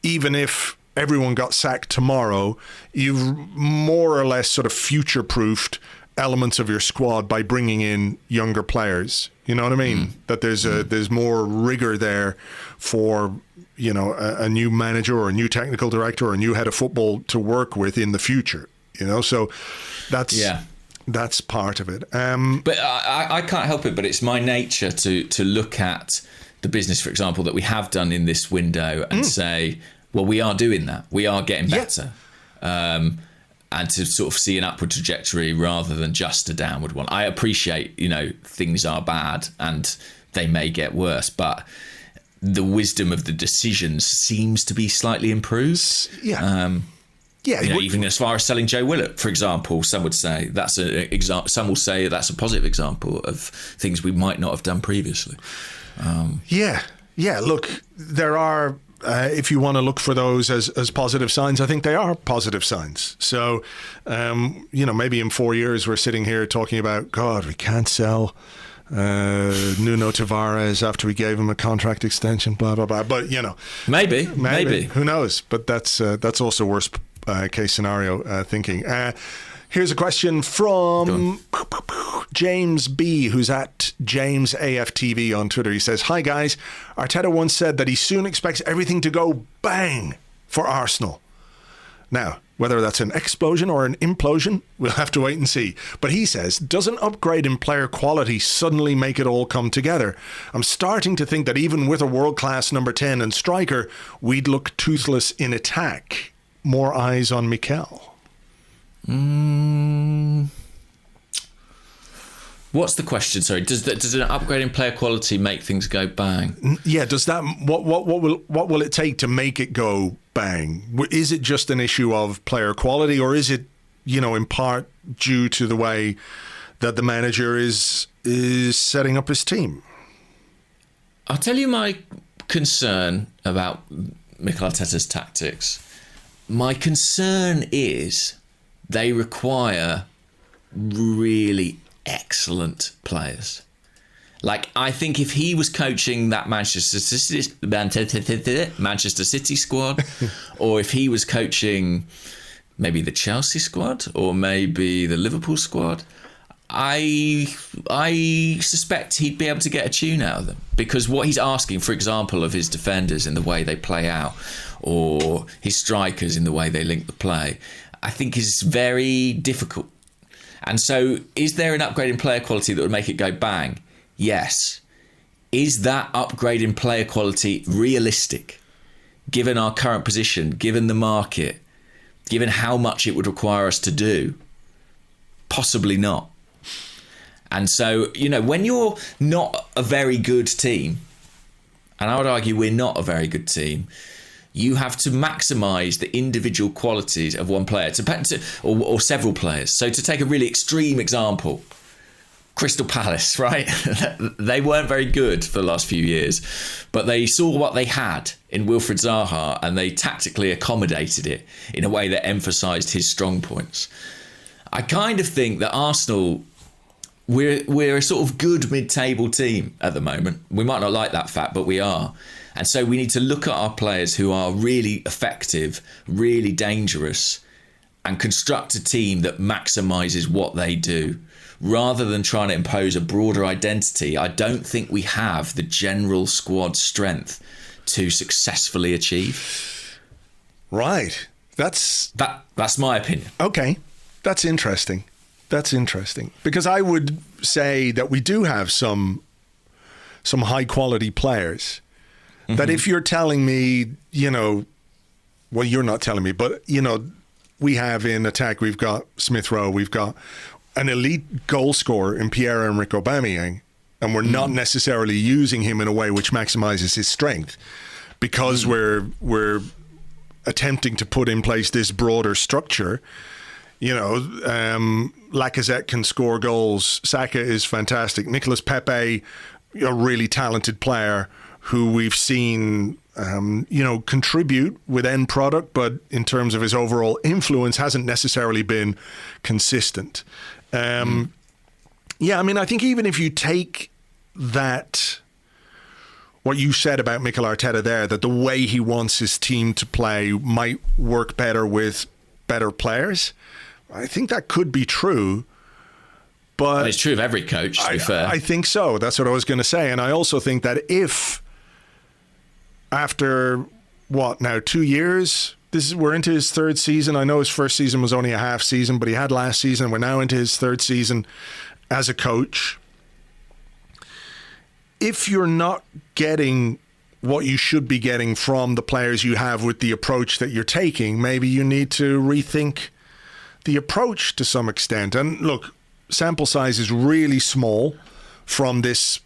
even if everyone got sacked tomorrow, you've more or less sort of future-proofed elements of your squad by bringing in younger players. You know what I mean? That there's more rigor there for, a new manager or a new technical director or a new head of football to work with in the future. So that's part of it. But I can't help it, but it's my nature to look at the business, for example, that we have done in this window and say, well, we are doing that. We are getting better. And to sort of see an upward trajectory rather than just a downward one. I appreciate, things are bad and they may get worse, but the wisdom of the decisions seems to be slightly improved. Yeah. Even as far as selling Joe Willett, for example, some would say that's some will say that's a positive example of things we might not have done previously. Look, there are, if you want to look for those as positive signs, I think they are positive signs. So, maybe in 4 years we're sitting here talking about, God, we can't sell Nuno Tavares after we gave him a contract extension, blah blah blah. But maybe. Who knows? But that's also worst case scenario thinking. Here's a question from James B, who's at James AFTV on Twitter. He says, "Hi guys, Arteta once said that he soon expects everything to go bang for Arsenal. Now, whether that's an explosion or an implosion, we'll have to wait and see. But he says, does an upgrade in player quality suddenly make it all come together? I'm starting to think that even with a world-class number 10 and striker, we'd look toothless in attack. More eyes on Mikel." What's the question? Sorry, does an upgrade in player quality make things go bang? Yeah, does that what will it take to make it go bang? Is it just an issue of player quality, or is it, in part due to the way that the manager is setting up his team? I'll tell you my concern about Mikel Arteta's tactics. My concern is they require really excellent players. Like, I think if he was coaching that Manchester City squad, or if he was coaching maybe the Chelsea squad or maybe the Liverpool squad, I suspect he'd be able to get a tune out of them, because what he's asking, for example, of his defenders in the way they play out, or his strikers in the way they link the play, I think is very difficult. And so, is there an upgrade in player quality that would make it go bang? Yes. Is that upgrade in player quality realistic, given our current position, given the market, given how much it would require us to do? Possibly not. And so, when you're not a very good team, and I would argue we're not a very good team, you have to maximise the individual qualities of one player or several players. So to take a really extreme example, Crystal Palace, right? They weren't very good for the last few years, but they saw what they had in Wilfried Zaha and they tactically accommodated it in a way that emphasised his strong points. I kind of think that Arsenal, we're a sort of good mid-table team at the moment. We might not like that fact, but we are. And so we need to look at our players who are really effective, really dangerous, and construct a team that maximises what they do, rather than trying to impose a broader identity. I don't think we have the general squad strength to successfully achieve. Right. That's my opinion. Okay. That's interesting. Because I would say that we do have some high quality players. Mm-hmm. That if you're telling me, well, you're not telling me, but, we have in attack, we've got Smith Rowe, we've got an elite goal scorer in Pierre-Emerick Aubameyang, and we're not necessarily using him in a way which maximizes his strength, because we're attempting to put in place this broader structure. Lacazette can score goals. Saka is fantastic. Nicolas Pepe, a really talented player who we've seen, contribute with end product, but in terms of his overall influence hasn't necessarily been consistent. I think even if you take that, what you said about Mikel Arteta there, that the way he wants his team to play might work better with better players, I think that could be true. But it's true of every coach, to be fair. I think so. That's what I was going to say. And I also think that if after 2 years, we're into his third season. I know his first season was only a half season, but he had last season. We're now into his third season as a coach. If you're not getting what you should be getting from the players you have with the approach that you're taking, maybe you need to rethink the approach to some extent. And look, sample size is really small from this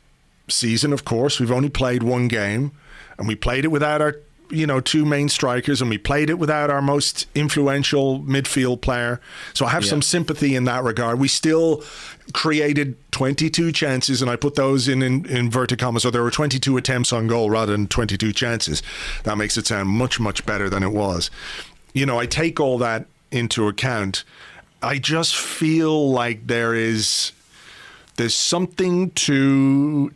season, of course. We've only played one game, and we played it without our two main strikers, and we played it without our most influential midfield player. So I have some sympathy in that regard. We still created 22 chances, and I put those in inverted commas, so there were 22 attempts on goal rather than 22 chances. That makes it sound much, much better than it was. I take all that into account. I just feel like there is There's something to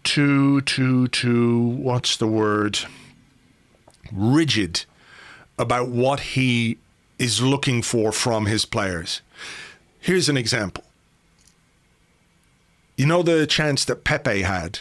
what's the word? Rigid about what he is looking for from his players. Here's an example. You know the chance that Pepe had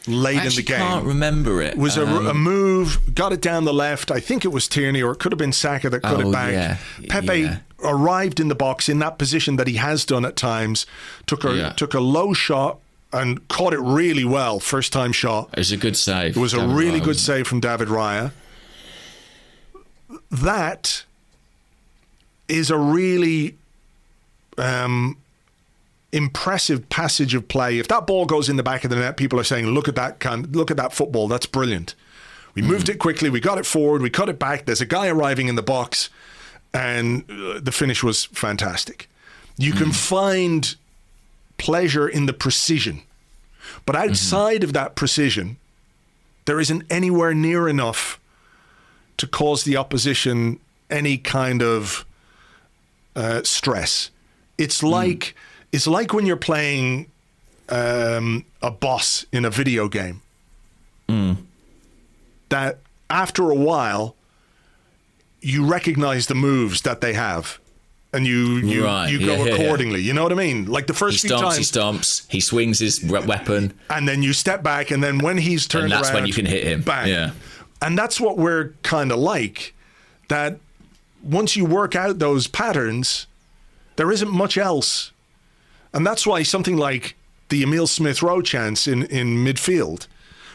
late in the game? I can't remember it. It was a move, got it down the left. I think it was Tierney, or it could have been Saka that cut it back. Yeah. Pepe arrived in the box in that position that he has done at times, took a low shot and caught it really well, first time shot. It was a good save. It was a really good save from David Raya. That is a really impressive passage of play. If that ball goes in the back of the net, people are saying, look at that football, that's brilliant. We moved it quickly, we got it forward, we cut it back, there's a guy arriving in the box, and the finish was fantastic. You can find pleasure in the precision, but outside of that precision, there isn't anywhere near enough to cause the opposition any kind of stress. It's like when you're playing a boss in a video game. That after a while, you recognize the moves that they have, and you go accordingly. You know what I mean? Like the first few times, he stomps, he swings his weapon, and then you step back, and then when he's turned around, that's when you can hit him. Bang. Yeah, and that's what we're kind of like. That once you work out those patterns, there isn't much else, and that's why something like the Emil Smith Rowe chance in midfield,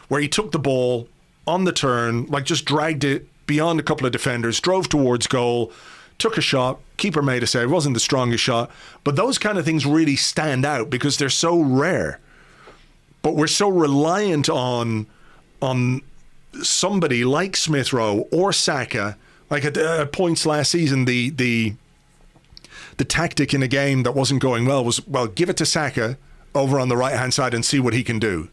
where he took the ball on the turn, like just dragged it beyond a couple of defenders, drove towards goal, took a shot, keeper made a save. It wasn't the strongest shot, but those kind of things really stand out because they're so rare. But we're so reliant on somebody like Smith Rowe or Saka. Like at points last season, the tactic in a game that wasn't going well was, well, give it to Saka over on the right-hand side and see what he can do.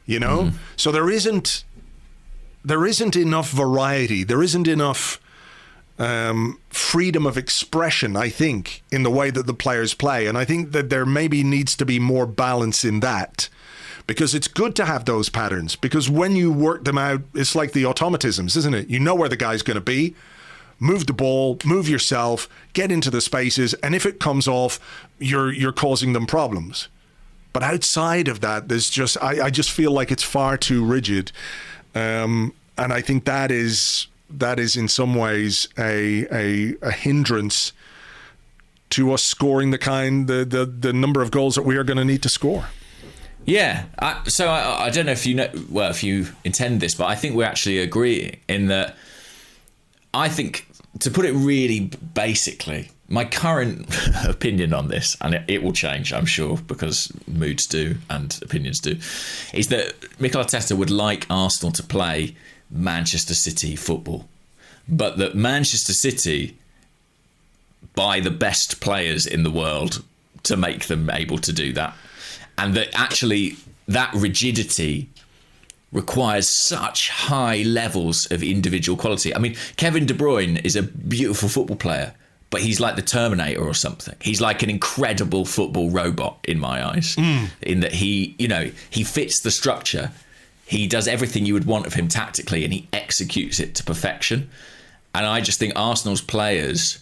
You know? So there isn't enough variety. There isn't enough freedom of expression, I think, in the way that the players play. And I think that there maybe needs to be more balance in that, because it's good to have those patterns, because when you work them out, it's like the automatisms, isn't it? You know where the guy's going to be, move the ball, move yourself, get into the spaces, and if it comes off, you're causing them problems. But outside of that, there's just I just feel like it's far too rigid. And I think that is in some ways a hindrance to us scoring the number of goals that we are going to need to score. Yeah. So I don't know if if you intend this, but I think we're actually agreeing in that. I think, to put it really basically, my current opinion on this, and it will change, I'm sure, because moods do and opinions do, is that Mikel Arteta would like Arsenal to play Manchester City football, but that Manchester City buy the best players in the world to make them able to do that, and that actually that rigidity requires such high levels of individual quality. I mean, Kevin De Bruyne is a beautiful football player, but he's like the Terminator or something. He's like an incredible football robot in my eyes, in that he fits the structure. He does everything you would want of him tactically, and he executes it to perfection. And I just think Arsenal's players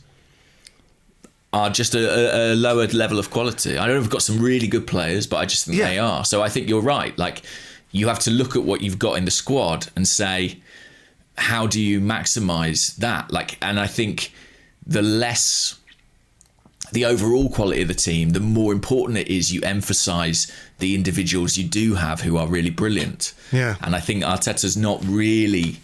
are just a lower level of quality. I know we've got some really good players, but I just think they are. So I think you're right. Like, you have to look at what you've got in the squad and say, how do you maximise that? Like, and I think the less the overall quality of the team, the more important it is you emphasise the individuals you do have who are really brilliant. Yeah. And I think Arteta's not really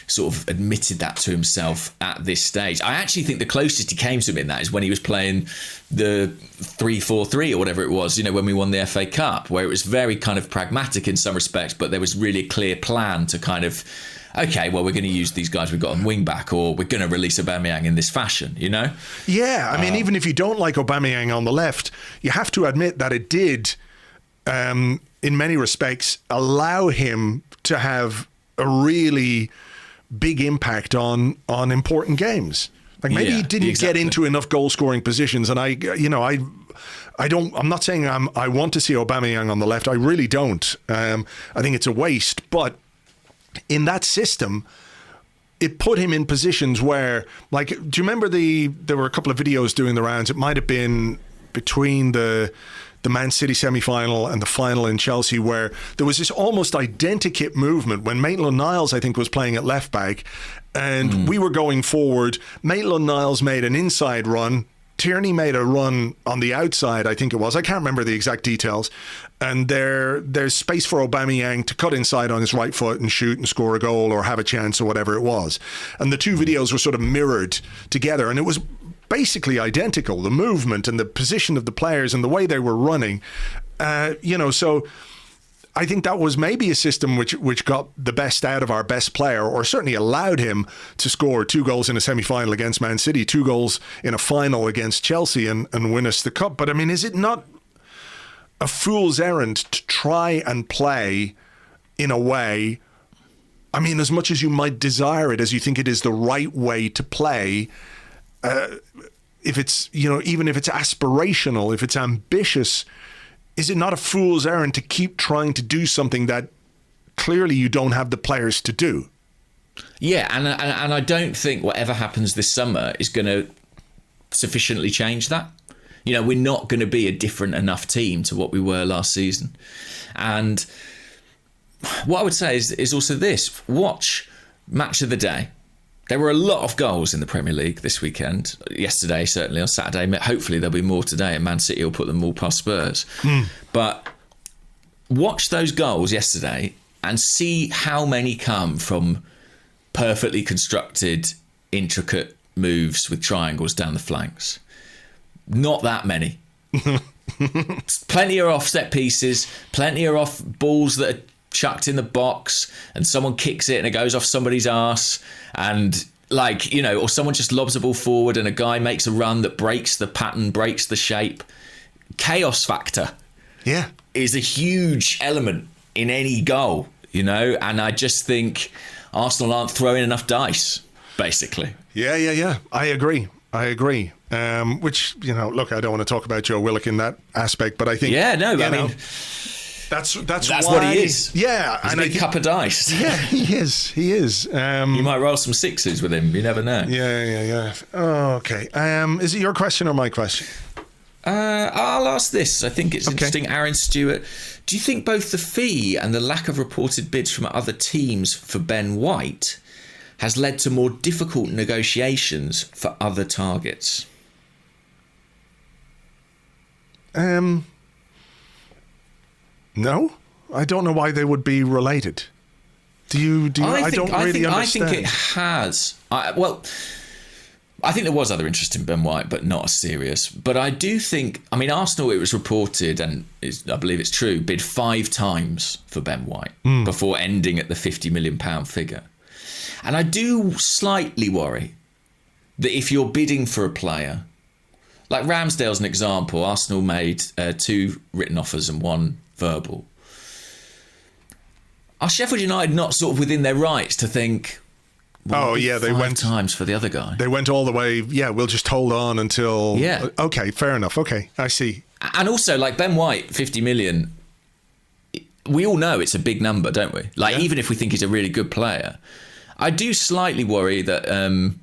sort of admitted that to himself at this stage. I actually think the closest he came to admitting that is when he was playing the 3-4-3 or whatever it was, when we won the FA Cup, where it was very kind of pragmatic in some respects, but there was really a clear plan to kind of, okay, well, we're going to use these guys we've got on wing back, or we're going to release Aubameyang in this fashion, Yeah, I mean, even if you don't like Aubameyang on the left, you have to admit that it did, in many respects, allow him to have a really big impact on important games. Like maybe he didn't get into enough goal scoring positions, and I I'm not saying I want to see Aubameyang on the left. I really don't. I think it's a waste. But in that system, it put him in positions where, like, do you remember there were a couple of videos doing the rounds? It might have been between the Man City semi-final and the final in Chelsea, where there was this almost identikit movement when Maitland-Niles, I think, was playing at left back, and we were going forward. Maitland-Niles made an inside run. Tierney made a run on the outside, I think it was. I can't remember the exact details. And there's space for Aubameyang to cut inside on his right foot and shoot and score a goal or have a chance or whatever it was. And the two videos were sort of mirrored together, and it was basically identical, the movement and the position of the players and the way they were running. So I think that was maybe a system which got the best out of our best player, or certainly allowed him to score 2 goals in a semi-final against Man City, 2 goals in a final against Chelsea and win us the cup. But I mean, is it not a fool's errand to try and play in a way, I mean, as much as you might desire it, as you think it is the right way to play, if it's, even if it's aspirational, if it's ambitious, is it not a fool's errand to keep trying to do something that clearly you don't have the players to do? Yeah, and I don't think whatever happens this summer is going to sufficiently change that. We're not going to be a different enough team to what we were last season. And what I would say is also this: watch Match of the Day. There were a lot of goals in the Premier League this weekend. Yesterday, certainly, on Saturday. Hopefully there'll be more today, and Man City will put them all past Spurs. But watch those goals yesterday and see how many come from perfectly constructed, intricate moves with triangles down the flanks. Not that many. Plenty are off set pieces. Plenty are off balls that are chucked in the box and someone kicks it and it goes off somebody's arse, and or someone just lobs a ball forward and a guy makes a run that breaks the pattern, breaks the shape. Chaos factor is a huge element in any goal, and I just think Arsenal aren't throwing enough dice, basically. Yeah. I agree. Which, look, I don't want to talk about Joe Willock in that aspect, but I think... Yeah, no, I mean... That's why, what he is. Yeah. He's a big cup of dice. Yeah, he is. You might roll some sixes with him. You never know. Yeah. Oh, okay. Is it your question or my question? I'll ask this. I think it's interesting. Aaron Stewart, do you think both the fee and the lack of reported bids from other teams for Ben White has led to more difficult negotiations for other targets? No, I don't know why they would be related. Do you? I don't really understand. I think it has. I think there was other interest in Ben White, but not as serious. But I do think, Arsenal, it was reported, and I believe it's true, bid 5 times for Ben White before ending at the £50 million figure. And I do slightly worry that if you're bidding for a player, like Ramsdale's an example, Arsenal made 2 written offers and 1 verbal. Are Sheffield United not sort of within their rights to think, they went 5 times for the other guy? They went all the way, we'll just hold on until... Yeah. Okay, fair enough. Okay, I see. And also, like Ben White, 50 million, we all know it's a big number, don't we? Even if we think he's a really good player, I do slightly worry that... I'm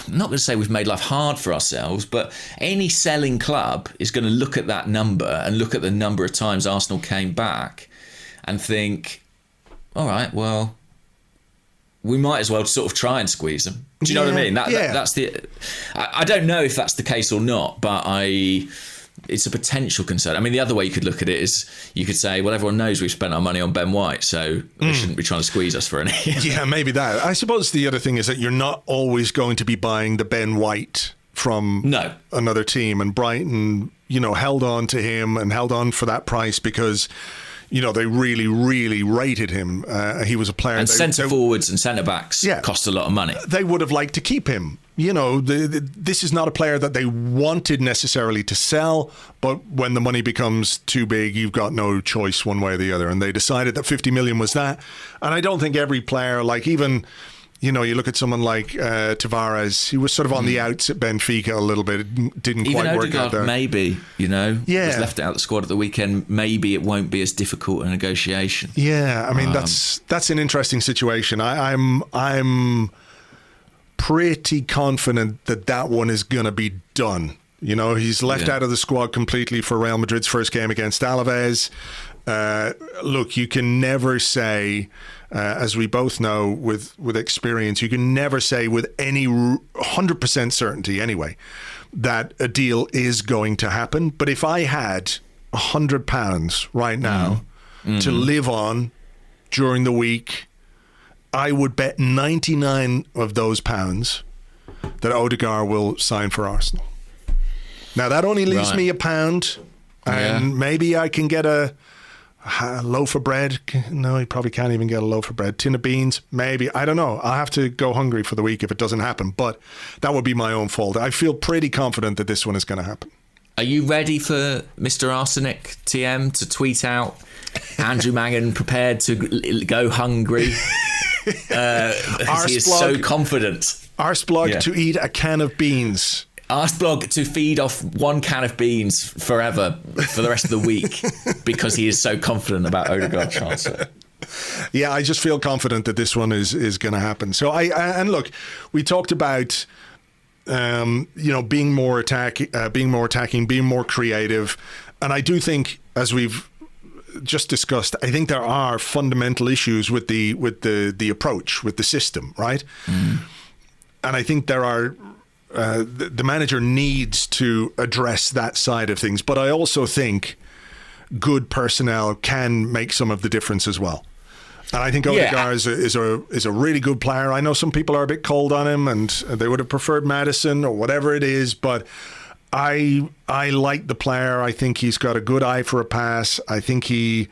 not going to say we've made life hard for ourselves, but any selling club is going to look at that number and look at the number of times Arsenal came back and think, all right, well, we might as well sort of try and squeeze them. Do you know what I mean? That's the. I don't know if that's the case or not, but it's a potential concern. The other way you could look at it is you could say, well, everyone knows we've spent our money on Ben White, so they shouldn't be trying to squeeze us for any. Yeah, maybe that. I suppose the other thing is that you're not always going to be buying the Ben White from another team. And Brighton, held on to him and held on for that price because... they really, really rated him. He was a player... And centre-forwards and centre-backs cost a lot of money. They would have liked to keep him. This is not a player that they wanted necessarily to sell, but when the money becomes too big, you've got no choice one way or the other. And they decided that 50 million was that. And I don't think every player, like even You know, you look at someone like Tavares. He was sort of on the outs at Benfica a little bit. It didn't Even quite work Odegaard, out there. maybe, you know, Yeah. was left out of the squad at the weekend. Maybe it won't be as difficult a negotiation. Yeah, I mean that's an interesting situation. I'm pretty confident that one is going to be done. You know, he's left out of the squad completely for Real Madrid's first game against Alaves. Look, you can never say, as we both know with experience, you can never say with any 100% certainty anyway that a deal is going to happen. But if I had £100 right now to live on during the week, I would bet 99 of those pounds that Odegaard will sign for Arsenal. Now, that only leaves me £1, and maybe I can get a loaf of bread. No, he probably can't even get a loaf of bread. Tin of beans, maybe. I don't know. I'll have to go hungry for the week if it doesn't happen, but that would be my own fault. I feel pretty confident that this one is going to happen. Are you ready for Mr. Arsenic TM to tweet out Andrew Mangan prepared to go hungry? He is so confident. Arseblog to eat a can of beans. Arseblog to feed off one can of beans forever for the rest of the week because he is so confident about Odegaard transfer. Yeah, I just feel confident that this one is going to happen. So and look, we talked about being more attacking, being more creative, and I do think, as we've just discussed, I think there are fundamental issues with the approach, with the system, right? And I think there are. The manager needs to address that side of things, but I also think good personnel can make some of the difference as well. And I think Odegaard is a really good player. I know some people are a bit cold on him, and they would have preferred Maddison or whatever it is, but I like the player. I think he's got a good eye for a pass. I think he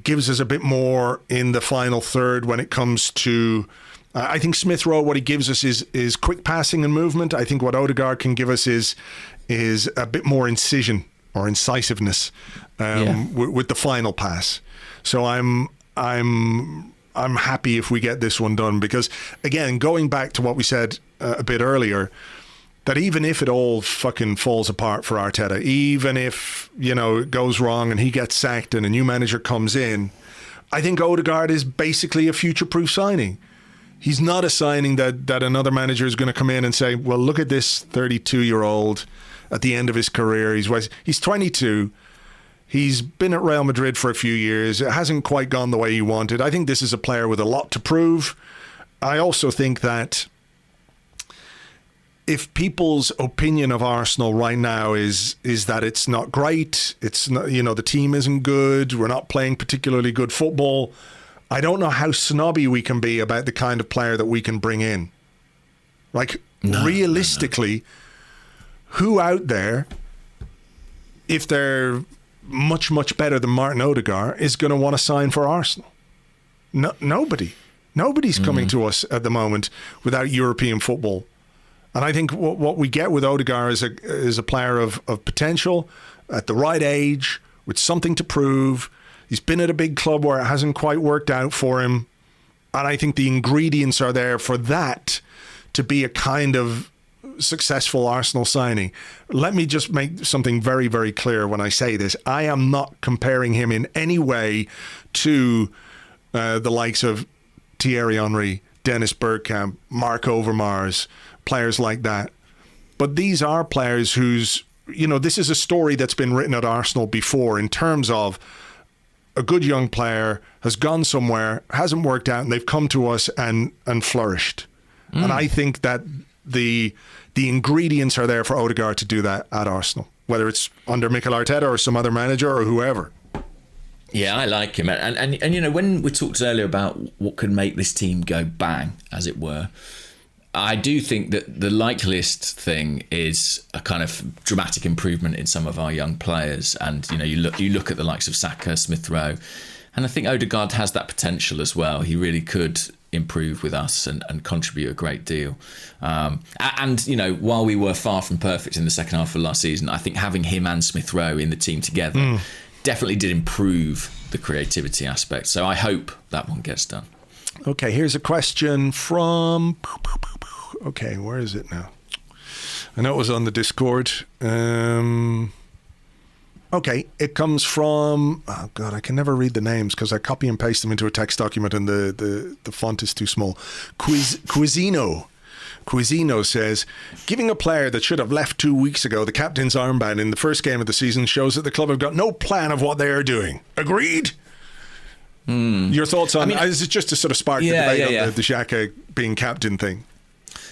gives us a bit more in the final third when it comes to. I think Smith Rowe, what he gives us is quick passing and movement. I think what Odegaard can give us is a bit more incision or incisiveness with the final pass. So I'm happy if we get this one done, because again, going back to what we said a bit earlier, that even if it all fucking falls apart for Arteta, even if it goes wrong and he gets sacked and a new manager comes in, I think Odegaard is basically a future-proof signing. He's not a signing that another manager is going to come in and say, well, look at this 32-year-old at the end of his career. He's 22. He's been at Real Madrid for a few years. It hasn't quite gone the way he wanted. I think this is a player with a lot to prove. I also think that if people's opinion of Arsenal right now is that it's not great, it's not, the team isn't good, we're not playing particularly good football, I don't know how snobby we can be about the kind of player that we can bring in. Realistically, who out there, if they're much, much better than Martin Odegaard, is going to want to sign for Arsenal? No, nobody. Nobody's coming to us at the moment without European football. And I think what we get with Odegaard is a player of potential, at the right age, with something to prove. He's been at a big club where it hasn't quite worked out for him. And I think the ingredients are there for that to be a kind of successful Arsenal signing. Let me just make something very, very clear when I say this. I am not comparing him in any way to the likes of Thierry Henry, Dennis Bergkamp, Mark Overmars, players like that. But these are players whose, this is a story that's been written at Arsenal before in terms of a good young player has gone somewhere, hasn't worked out, and they've come to us and flourished. And I think that the ingredients are there for Odegaard to do that at Arsenal, whether it's under Mikel Arteta or some other manager or whoever. Yeah, I like him. And when we talked earlier about what could make this team go bang, as it were, I do think that the likeliest thing is a kind of dramatic improvement in some of our young players. And, you look at the likes of Saka, Smith Rowe, and I think Odegaard has that potential as well. He really could improve with us and contribute a great deal. While we were far from perfect in the second half of last season, I think having him and Smith Rowe in the team together definitely did improve the creativity aspect. So I hope that one gets done. Okay, here's a question from... Okay, where is it now? I know it was on the Discord. Okay, it comes from... Oh, God, I can never read the names because I copy and paste them into a text document and the font is too small. Quizino says, giving a player that should have left 2 weeks ago the captain's armband in the first game of the season shows that the club have got no plan of what they are doing. Agreed? Your thoughts on... is it just to sort of spark the debate on the Xhaka being captain thing?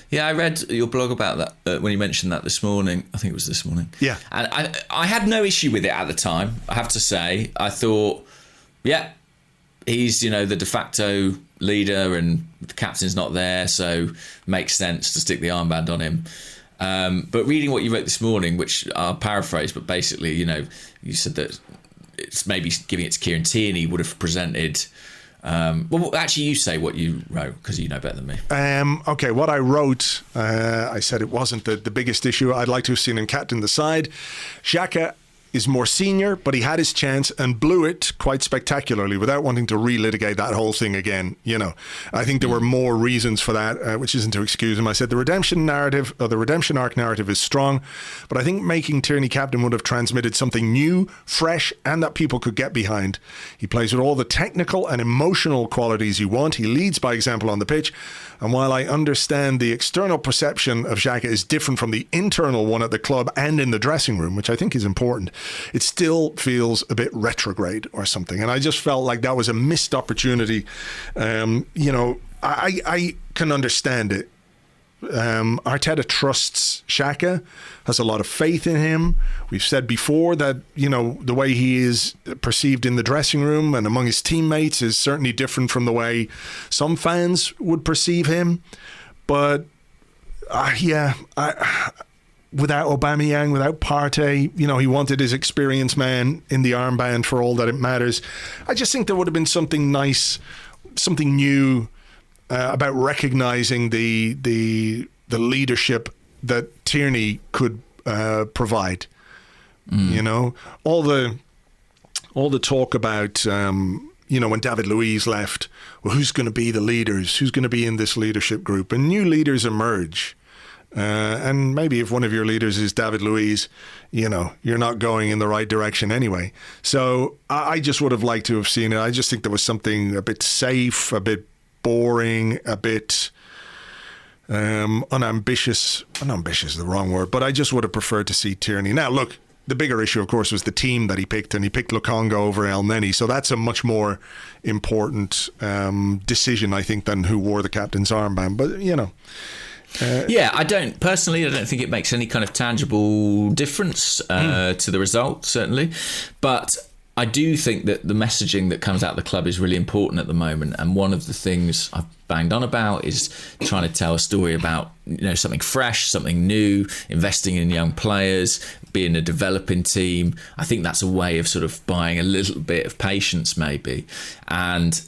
Yeah, I read your blog about that when you mentioned that this morning. I think it was this morning. Yeah. And I had no issue with it at the time, I have to say. I thought, he's, the de facto leader and the captain's not there, so makes sense to stick the armband on him. But reading what you wrote this morning, which I'll paraphrase, but basically, you said that it's maybe giving it to Kieran Tierney would have presented... actually, you say what you wrote because you know better than me. Okay, what I wrote, I said it wasn't the biggest issue. I'd like to have seen him captain the side. Xhaka is more senior, but he had his chance and blew it quite spectacularly without wanting to relitigate that whole thing again. I think there were more reasons for that, which isn't to excuse him. I said the redemption arc narrative is strong, but I think making Tierney captain would have transmitted something new, fresh, and that people could get behind. He plays with all the technical and emotional qualities you want. He leads by example on the pitch. And while I understand the external perception of Xhaka is different from the internal one at the club and in the dressing room, which I think is important, it still feels a bit retrograde or something. And I just felt like that was a missed opportunity. I can understand it. Arteta trusts Xhaka, has a lot of faith in him. We've said before that, the way he is perceived in the dressing room and among his teammates is certainly different from the way some fans would perceive him. But, without Aubameyang, without Partey, he wanted his experienced man in the armband for all that it matters. I just think there would have been something nice, something new, about recognising the leadership that Tierney could provide. All the talk about when David Luiz left, well, who's going to be the leaders? Who's going to be in this leadership group? And new leaders emerge. And maybe if one of your leaders is David Luiz, you're not going in the right direction anyway. So I just would have liked to have seen it. I just think there was something a bit safe, a bit boring, a bit unambitious. Unambitious is the wrong word, but I just would have preferred to see Tierney. Now, look, the bigger issue, of course, was the team that he picked, and he picked Lokonga over El Neni. So that's a much more important decision, I think, than who wore the captain's armband. But, I don't think it makes any kind of tangible difference to the result, certainly. But I do think that the messaging that comes out of the club is really important at the moment. And one of the things I've banged on about is trying to tell a story about, something fresh, something new, investing in young players, being a developing team. I think that's a way of sort of buying a little bit of patience, maybe. And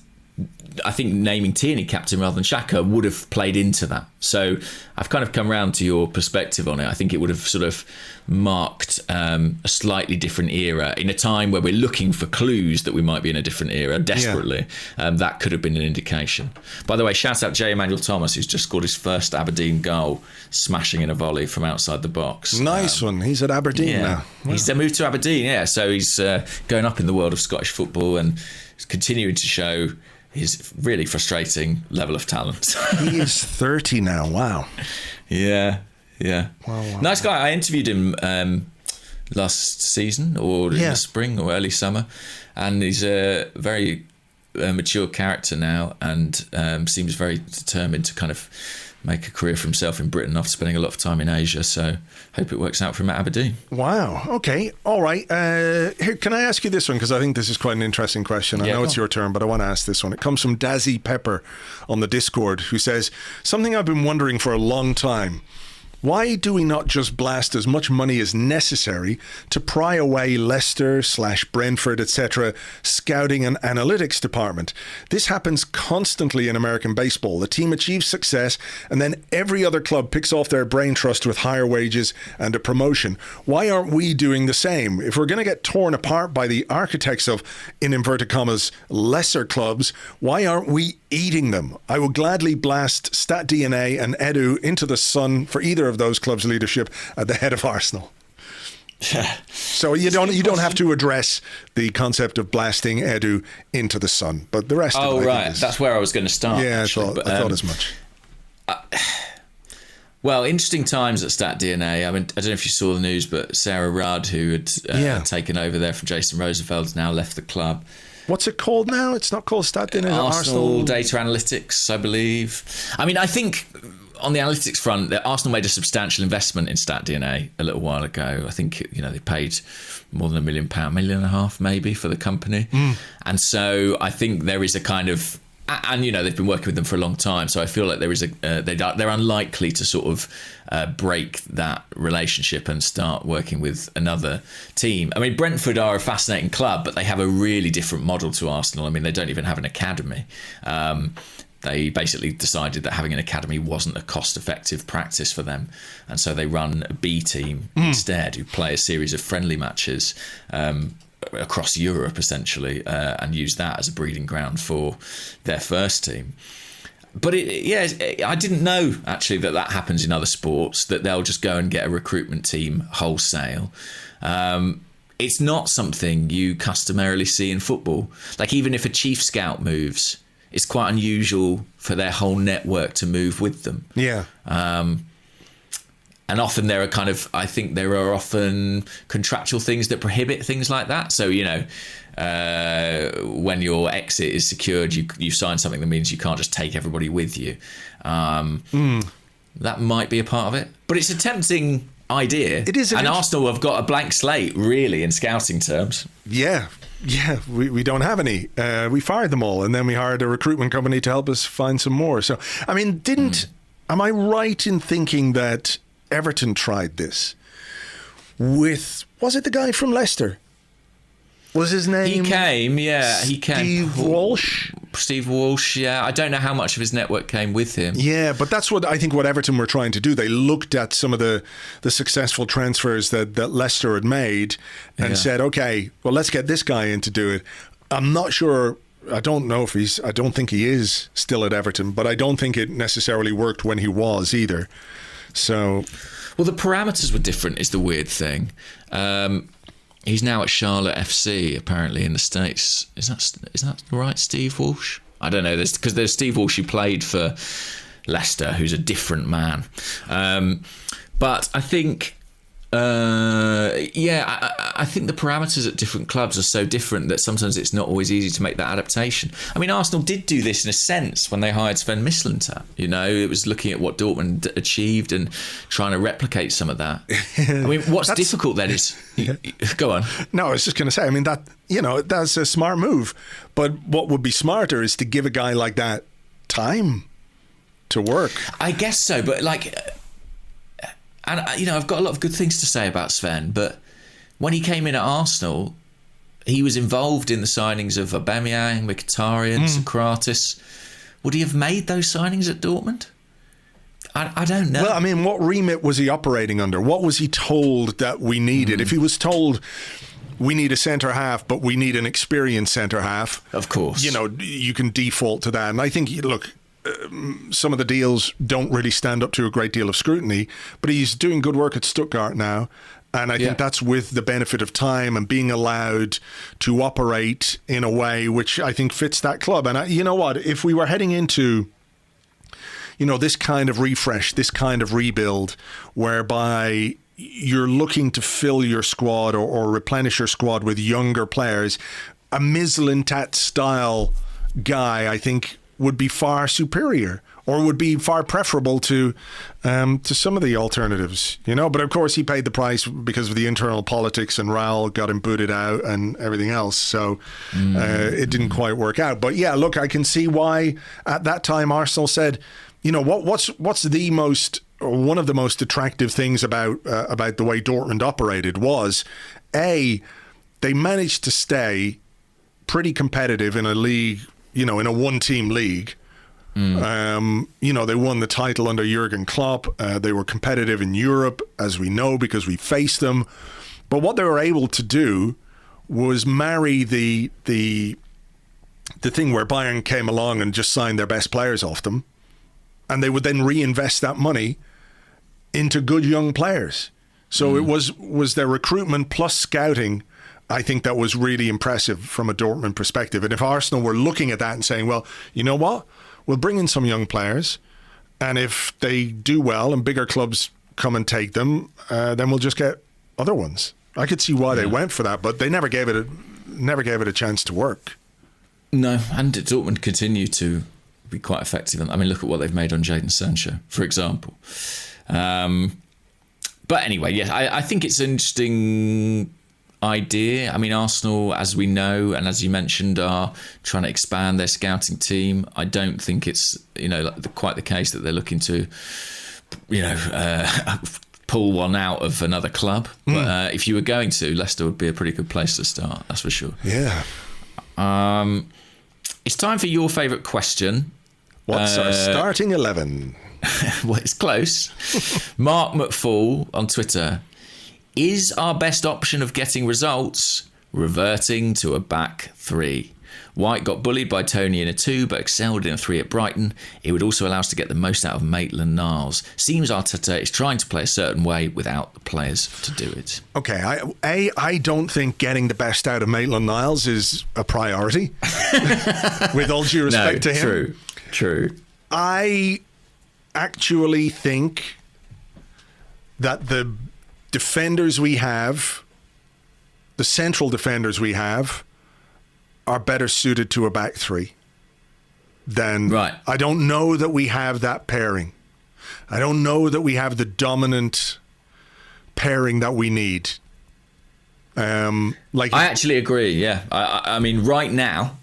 I think naming Tierney captain rather than Xhaka would have played into that. So I've kind of come round to your perspective on it. I think it would have sort of marked a slightly different era in a time where we're looking for clues that we might be in a different era desperately. Yeah. That could have been an indication. By the way, shout out J. Emmanuel Thomas, who's just scored his first Aberdeen goal, smashing in a volley from outside the box. Nice one. He's at Aberdeen now. Wow. He's moved to Aberdeen, so he's going up in the world of Scottish football and continuing to show his really frustrating level of talent. He is 30 now. Wow. Yeah. Wow. Nice guy. I interviewed him last season or in the spring or early summer, and he's a very mature character now and seems very determined to kind of make a career for himself in Britain after spending a lot of time in Asia. So hope it works out for him at Aberdeen. Wow. Okay. All right. Here, can I ask you this one? Because I think this is quite an interesting question. I know it's your turn, but I want to ask this one. It comes from Dazzy Pepper on the Discord, who says, something I've been wondering for a long time. Why do we not just blast as much money as necessary to pry away Leicester/Brentford, etc., scouting and analytics department? This happens constantly in American baseball. The team achieves success and then every other club picks off their brain trust with higher wages and a promotion. Why aren't we doing the same? If we're going to get torn apart by the architects of, in inverted commas, lesser clubs, why aren't we eating them. I would gladly blast StatDNA and Edu into the sun for either of those clubs' leadership at the head of Arsenal. So you don't have to address the concept of blasting Edu into the sun, but the rest of it. Oh, right. That's where I was going to start. Yeah, actually. I thought as much. Well, interesting times at StatDNA. I mean, I don't know if you saw the news, but Sarah Rudd, who had taken over there from Jason Rosenfeld, has now left the club. What's it called now? It's not called StatDNA. Arsenal Data Analytics, I believe. I mean, I think on the analytics front, Arsenal made a substantial investment in StatDNA a little while ago. I think they paid more than £1 million, £1.5 million maybe for the company, and so I think there is a kind of. And they've been working with them for a long time, so I feel like there is they're unlikely to sort of break that relationship and start working with another team. I mean, Brentford are a fascinating club, but they have a really different model to Arsenal. I mean, they don't even have an academy. They basically decided that having an academy wasn't a cost-effective practice for them, and so they run a B team instead, who play a series of friendly matches across Europe essentially, and use that as a breeding ground for their first team. But I didn't know actually that happens in other sports, that they'll just go and get a recruitment team wholesale. It's not something you customarily see in football. Like, even if a chief scout moves, it's quite unusual for their whole network to move with them. Yeah. And often I think there are often contractual things that prohibit things like that. So, when your exit is secured, you sign something that means you can't just take everybody with you. That might be a part of it. But it's a tempting idea. It is. And Arsenal have got a blank slate, really, in scouting terms. Yeah, we don't have any. We fired them all, and then we hired a recruitment company to help us find some more. So, I mean, am I right in thinking that Everton tried this with, was it the guy from Leicester? Was his name? He came. Steve Walsh, yeah. I don't know how much of his network came with him. Yeah, but that's what I think what Everton were trying to do. They looked at some of the successful transfers that Leicester had made and said, okay, well, let's get this guy in to do it. I'm not sure. I don't think he is still at Everton, but I don't think it necessarily worked when he was either. So, well, the parameters were different is the weird thing. He's now at Charlotte FC, apparently, in the States. Is that right, Steve Walsh? I don't know. Because there's Steve Walsh who played for Leicester, who's a different man. But I think, I think the parameters at different clubs are so different that sometimes it's not always easy to make that adaptation. I mean, Arsenal did do this in a sense when they hired Sven Mislintat. It was looking at what Dortmund achieved and trying to replicate some of that. I mean, what's difficult then is... Go on. No, I was just going to say, I mean, that's a smart move. But what would be smarter is to give a guy like that time to work. I guess so, but and I've got a lot of good things to say about Sven, but when he came in at Arsenal, he was involved in the signings of Aubameyang, Mkhitaryan, Sokratis. Would he have made those signings at Dortmund? I don't know. Well, I mean, what remit was he operating under? What was he told that we needed? If he was told we need a centre half, but we need an experienced centre half, of course, you can default to that. And I think, look, some of the deals don't really stand up to a great deal of scrutiny, but he's doing good work at Stuttgart now. And I think that's with the benefit of time and being allowed to operate in a way which I think fits that club. And you know what? If we were heading into, this kind of refresh, this kind of rebuild, whereby you're looking to fill your squad or replenish your squad with younger players, a Mislintat style guy, I think, would be far superior, or would be far preferable to some of the alternatives, But of course, he paid the price because of the internal politics, and Raul got him booted out and everything else. So it didn't quite work out. But yeah, look, I can see why at that time Arsenal said, what's the most, or one of the most attractive things about the way Dortmund operated was, they managed to stay pretty competitive in a league. In a one-team league. They won the title under Jurgen Klopp. They were competitive in Europe, as we know, because we faced them. But what they were able to do was marry the the thing where Bayern came along and just signed their best players off them, and they would then reinvest that money into good young players. So it was their recruitment plus scouting, I think, that was really impressive from a Dortmund perspective. And if Arsenal were looking at that and saying, well, you know what, we'll bring in some young players, and if they do well and bigger clubs come and take them, then we'll just get other ones. I could see why they went for that, but they never gave it a chance to work. No, and Dortmund continue to be quite effective. I mean, look at what they've made on Jadon Sancho, for example. But anyway, yeah, I think it's an interesting idea. I mean, Arsenal, as we know, and as you mentioned, are trying to expand their scouting team. I don't think it's, quite the case that they're looking to, pull one out of another club. But if you were going to, Leicester would be a pretty good place to start, that's for sure. Yeah. It's time for your favourite question. What's our starting 11? Well, it's close. Mark McFall on Twitter. Is our best option of getting results reverting to a back three? White got bullied by Tony in a 2 but excelled in a 3 at Brighton. It would also allow us to get the most out of Maitland-Niles. Seems Arteta is trying to play a certain way without the players to do it. Okay, I don't think getting the best out of Maitland-Niles is a priority. With all due respect to him. True. I actually think that the defenders we have, the central defenders we have, are better suited to a back three than... Right. I don't know that we have that pairing. I don't know that we have the dominant pairing that we need. I actually agree, yeah. I mean, right now,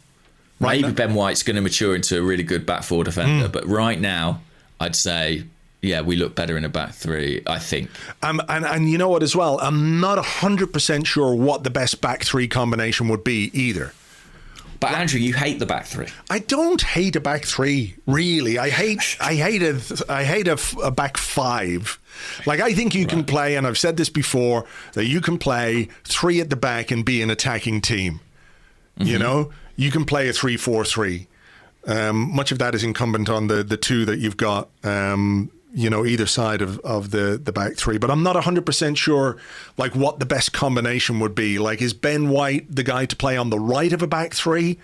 maybe Ben White's going to mature into a really good back four defender, but right now, I'd say... Yeah, we look better in a back three, I think. And you know what as well? I'm not 100% sure what the best back three combination would be either. But Andrew, you hate the back three. I don't hate a back three, really. I hate a back five. Like, I think you can play, and I've said this before, that you can play 3 at the back and be an attacking team. Mm-hmm. You know, you can play a 3-4-3. Much of that is incumbent on the 2 that you've got, either side of the back 3. But I'm not 100% sure, like, what the best combination would be. Like, is Ben White the guy to play on the right of a back 3?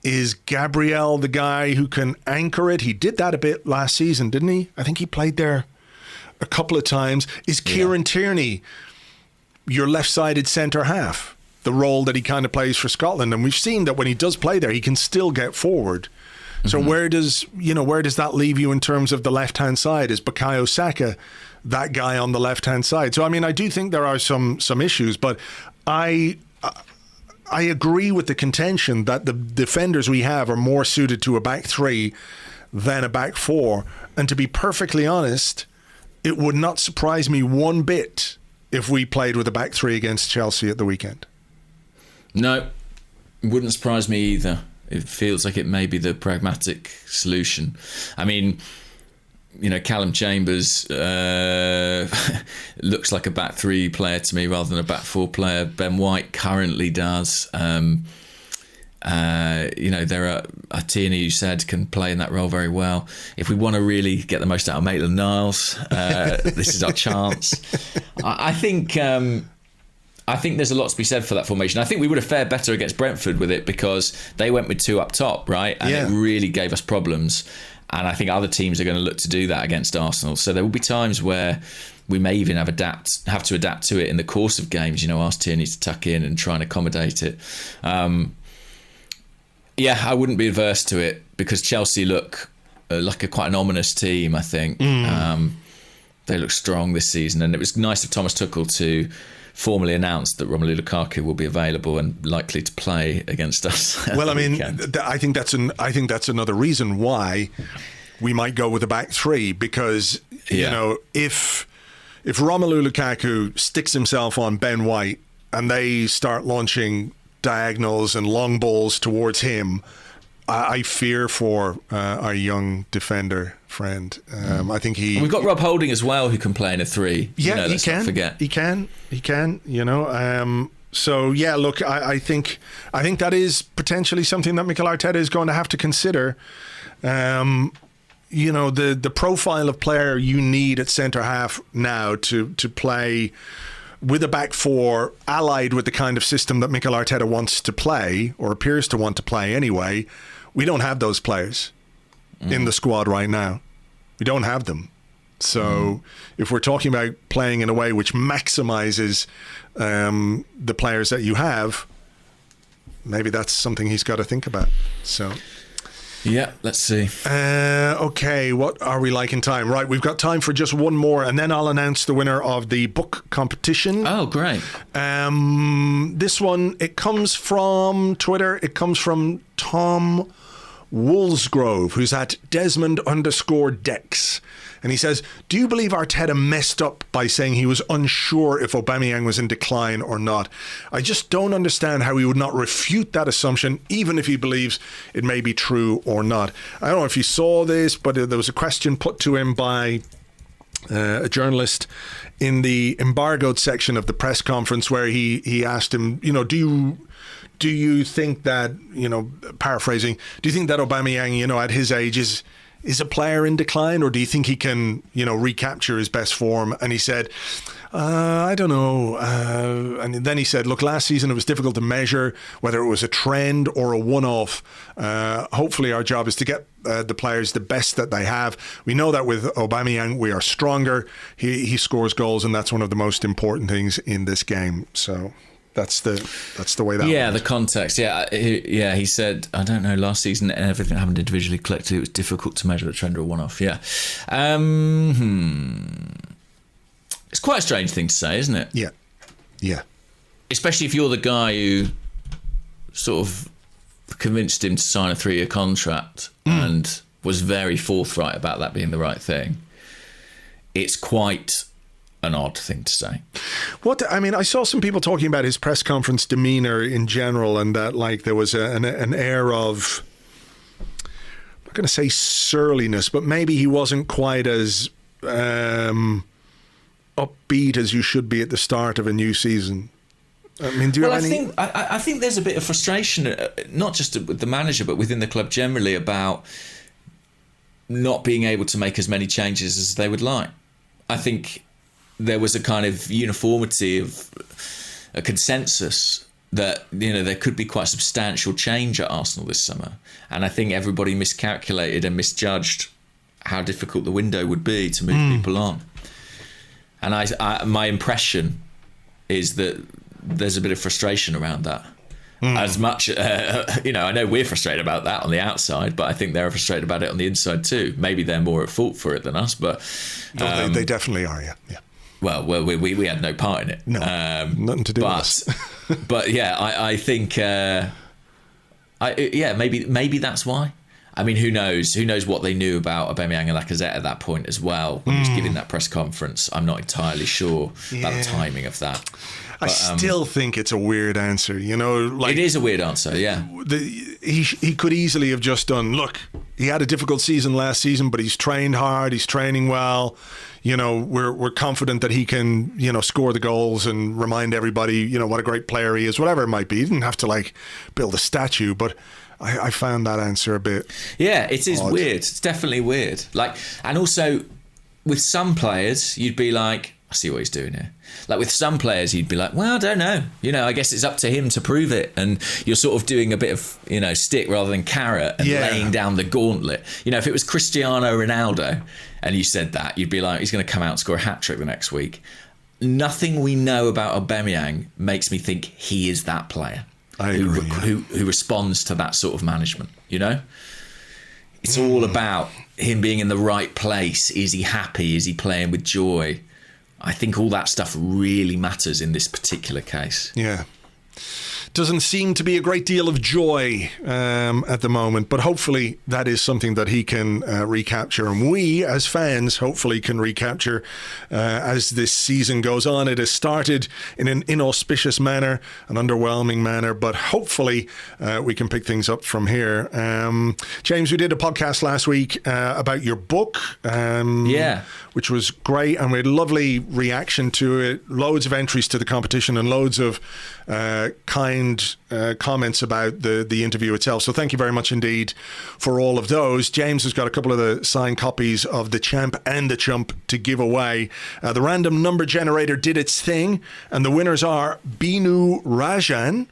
Is Gabriel the guy who can anchor it? He did that a bit last season, didn't he? I think he played there a couple of times. Is Kieran Tierney your left-sided centre half? The role that he kind of plays for Scotland, and we've seen that when he does play there, he can still get forward. So where does that leave you in terms of the left-hand side? Is Bukayo Saka that guy on the left-hand side? So I mean, I do think there are some issues, but I agree with the contention that the defenders we have are more suited to a back 3 than a back 4. And to be perfectly honest, it would not surprise me one bit if we played with a back 3 against Chelsea at the weekend. No, it wouldn't surprise me either. It feels like it may be the pragmatic solution. I mean, Callum Chambers looks like a back 3 player to me rather than a back 4 player. Ben White currently does. There are Tierney, you said, can play in that role very well. If we want to really get the most out of Maitland-Niles, this is our chance. I think there's a lot to be said for that formation. I think we would have fared better against Brentford with it because they went with 2 up top, right? And it really gave us problems. And I think other teams are going to look to do that against Arsenal. So there will be times where we may even have to adapt to it in the course of games. Ask Tierney to tuck in and try and accommodate it. I wouldn't be averse to it because Chelsea look like quite an ominous team, I think. They look strong this season. And it was nice of Thomas Tuchel to formally announced that Romelu Lukaku will be available and likely to play against us. Well, I mean, I think that's another reason why we might go with a back 3 because if Romelu Lukaku sticks himself on Ben White and they start launching diagonals and long balls towards him, I fear for our young defender friend. I think we've got Rob Holding as well, who can play in a 3. Yeah, let's not forget. He can. So yeah, look, I think that is potentially something that Mikel Arteta is going to have to consider. The profile of player you need at centre half now to play with a back four, allied with the kind of system that Mikel Arteta wants to play, or appears to want to play anyway. We don't have those players in the squad right now. We don't have them. So if we're talking about playing in a way which maximises the players that you have, maybe that's something he's got to think about. So... yeah, let's see. Okay, what are we like in time? Right, we've got time for just one more, and then I'll announce the winner of the book competition. Oh, great. This one, it comes from Twitter. It comes from Tom Woolsgrove, who's at Desmond_Dex. And he says, do you believe Arteta messed up by saying he was unsure if Aubameyang was in decline or not? I just don't understand how he would not refute that assumption, even if he believes it may be true or not. I don't know if you saw this, but there was a question put to him by a journalist in the embargoed section of the press conference where he asked him, do you think that, paraphrasing, do you think that Aubameyang, at his age is a player in decline, or do you think he can, recapture his best form? And he said, I don't know. And then he said, look, last season it was difficult to measure whether it was a trend or a one-off. Hopefully our job is to get the players the best that they have. We know that with Aubameyang we are stronger. He scores goals, and that's one of the most important things in this game. So... That's the way that the context. He said, I don't know, last season everything happened individually, collectively, it was difficult to measure a trend or a one-off. It's quite a strange thing to say, isn't it? Yeah Especially if you're the guy who sort of convinced him to sign a 3-year contract and was very forthright about that being the right thing. It's quite an odd thing to say. I saw some people talking about his press conference demeanour in general, and that there was an air of, I'm not going to say surliness, but maybe he wasn't quite as upbeat as you should be at the start of a new season. Do you have any... I think there's a bit of frustration, not just with the manager, but within the club generally, about not being able to make as many changes as they would like. I think there was a kind of uniformity of a consensus that there could be quite substantial change at Arsenal this summer, and I think everybody miscalculated and misjudged how difficult the window would be to move people on. And my impression is that there's a bit of frustration around that. As much, I know we're frustrated about that on the outside, but I think they're frustrated about it on the inside too. Maybe they're more at fault for it than us, but they definitely are. Yeah. Well, we had no part in it. No, nothing to do with us. But yeah, I think, maybe that's why. I mean, who knows? Who knows what they knew about Aubameyang and Lacazette at that point as well when he was giving that press conference? I'm not entirely sure about the timing of that. I still think it's a weird answer. It is a weird answer. Yeah, he could easily have just done. Look, he had a difficult season last season, but he's trained hard. He's training well. We're confident that he can, score the goals and remind everybody, what a great player he is. Whatever it might be, he didn't have to build a statue, but I found that answer a bit. Yeah, it is odd. weird. It's definitely weird. And also with some players, you'd be like, I see what he's doing here. With some players, you'd be like, well, I don't know. I guess it's up to him to prove it. And you're sort of doing a bit of, stick rather than carrot and laying down the gauntlet. If it was Cristiano Ronaldo and you said that, you'd be like, he's going to come out and score a hat-trick the next week. Nothing we know about Aubameyang makes me think he is that player who responds to that sort of management, It's all about him being in the right place. Is he happy? Is he playing with joy? I think all that stuff really matters in this particular case. Yeah. doesn't seem to be a great deal of joy at the moment, but hopefully that is something that he can recapture, and we as fans hopefully can recapture as this season goes on. It has started in an inauspicious manner, an underwhelming manner, but hopefully we can pick things up from here. James, we did a podcast last week about your book, which was great, and we had a lovely reaction to it, loads of entries to the competition and loads of kind comments about the interview itself. So thank you very much indeed for all of those. James has got a couple of the signed copies of The Champ and The Chump to give away. The random number generator did its thing, and the winners are Binu Rajan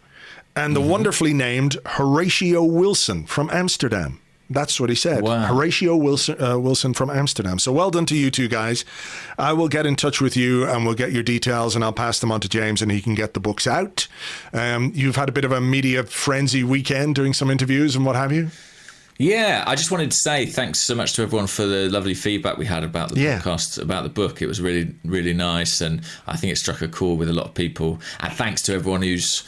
and the wonderfully named Horatio Wilson from Amsterdam. That's what he said. Wow. Horatio Wilson from Amsterdam. So well done to you two guys. I will get in touch with you and we'll get your details and I'll pass them on to James and he can get the books out. You've had a bit of a media frenzy weekend doing some interviews and what have you? Yeah, I just wanted to say thanks so much to everyone for the lovely feedback we had about the podcast, about the book. It was really, really nice, and I think it struck a chord with a lot of people. And thanks to everyone who's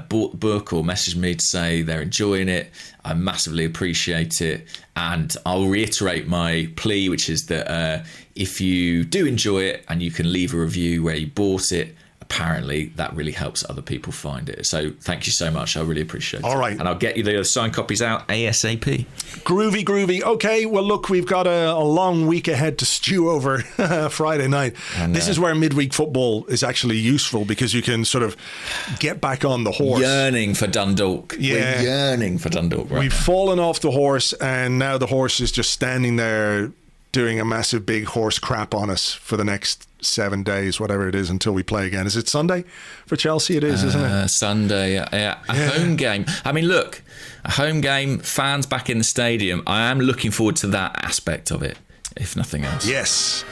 bought the book or messaged me to say they're enjoying it. I massively appreciate it. And I'll reiterate my plea, which is that if you do enjoy it and you can leave a review where you bought it, apparently that really helps other people find it. So thank you so much. I really appreciate it. All right. And I'll get you the signed copies out ASAP. Groovy. Okay, well, look, we've got a long week ahead to stew over Friday night. This is where midweek football is actually useful because you can sort of get back on the horse. Yearning for Dundalk. Yeah. We're yearning for Dundalk right We've now. fallen off the horse and now the horse is just standing there doing a massive big horse crap on us for the next 7 days, whatever it is, until we play again. Is it Sunday for Chelsea? It is, isn't it? Sunday, yeah. Home game. I mean, look, a home game, fans back in the stadium. I am looking forward to that aspect of it, if nothing else. Yes.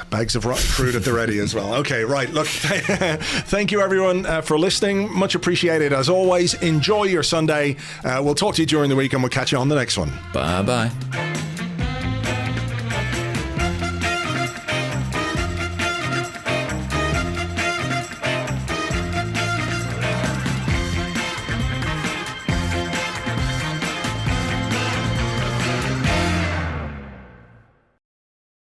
Bags of rotten fruit at the ready as well. Okay, right. Look, thank you everyone for listening. Much appreciated as always. Enjoy your Sunday. We'll talk to you during the week and we'll catch you on the next one. Bye-bye.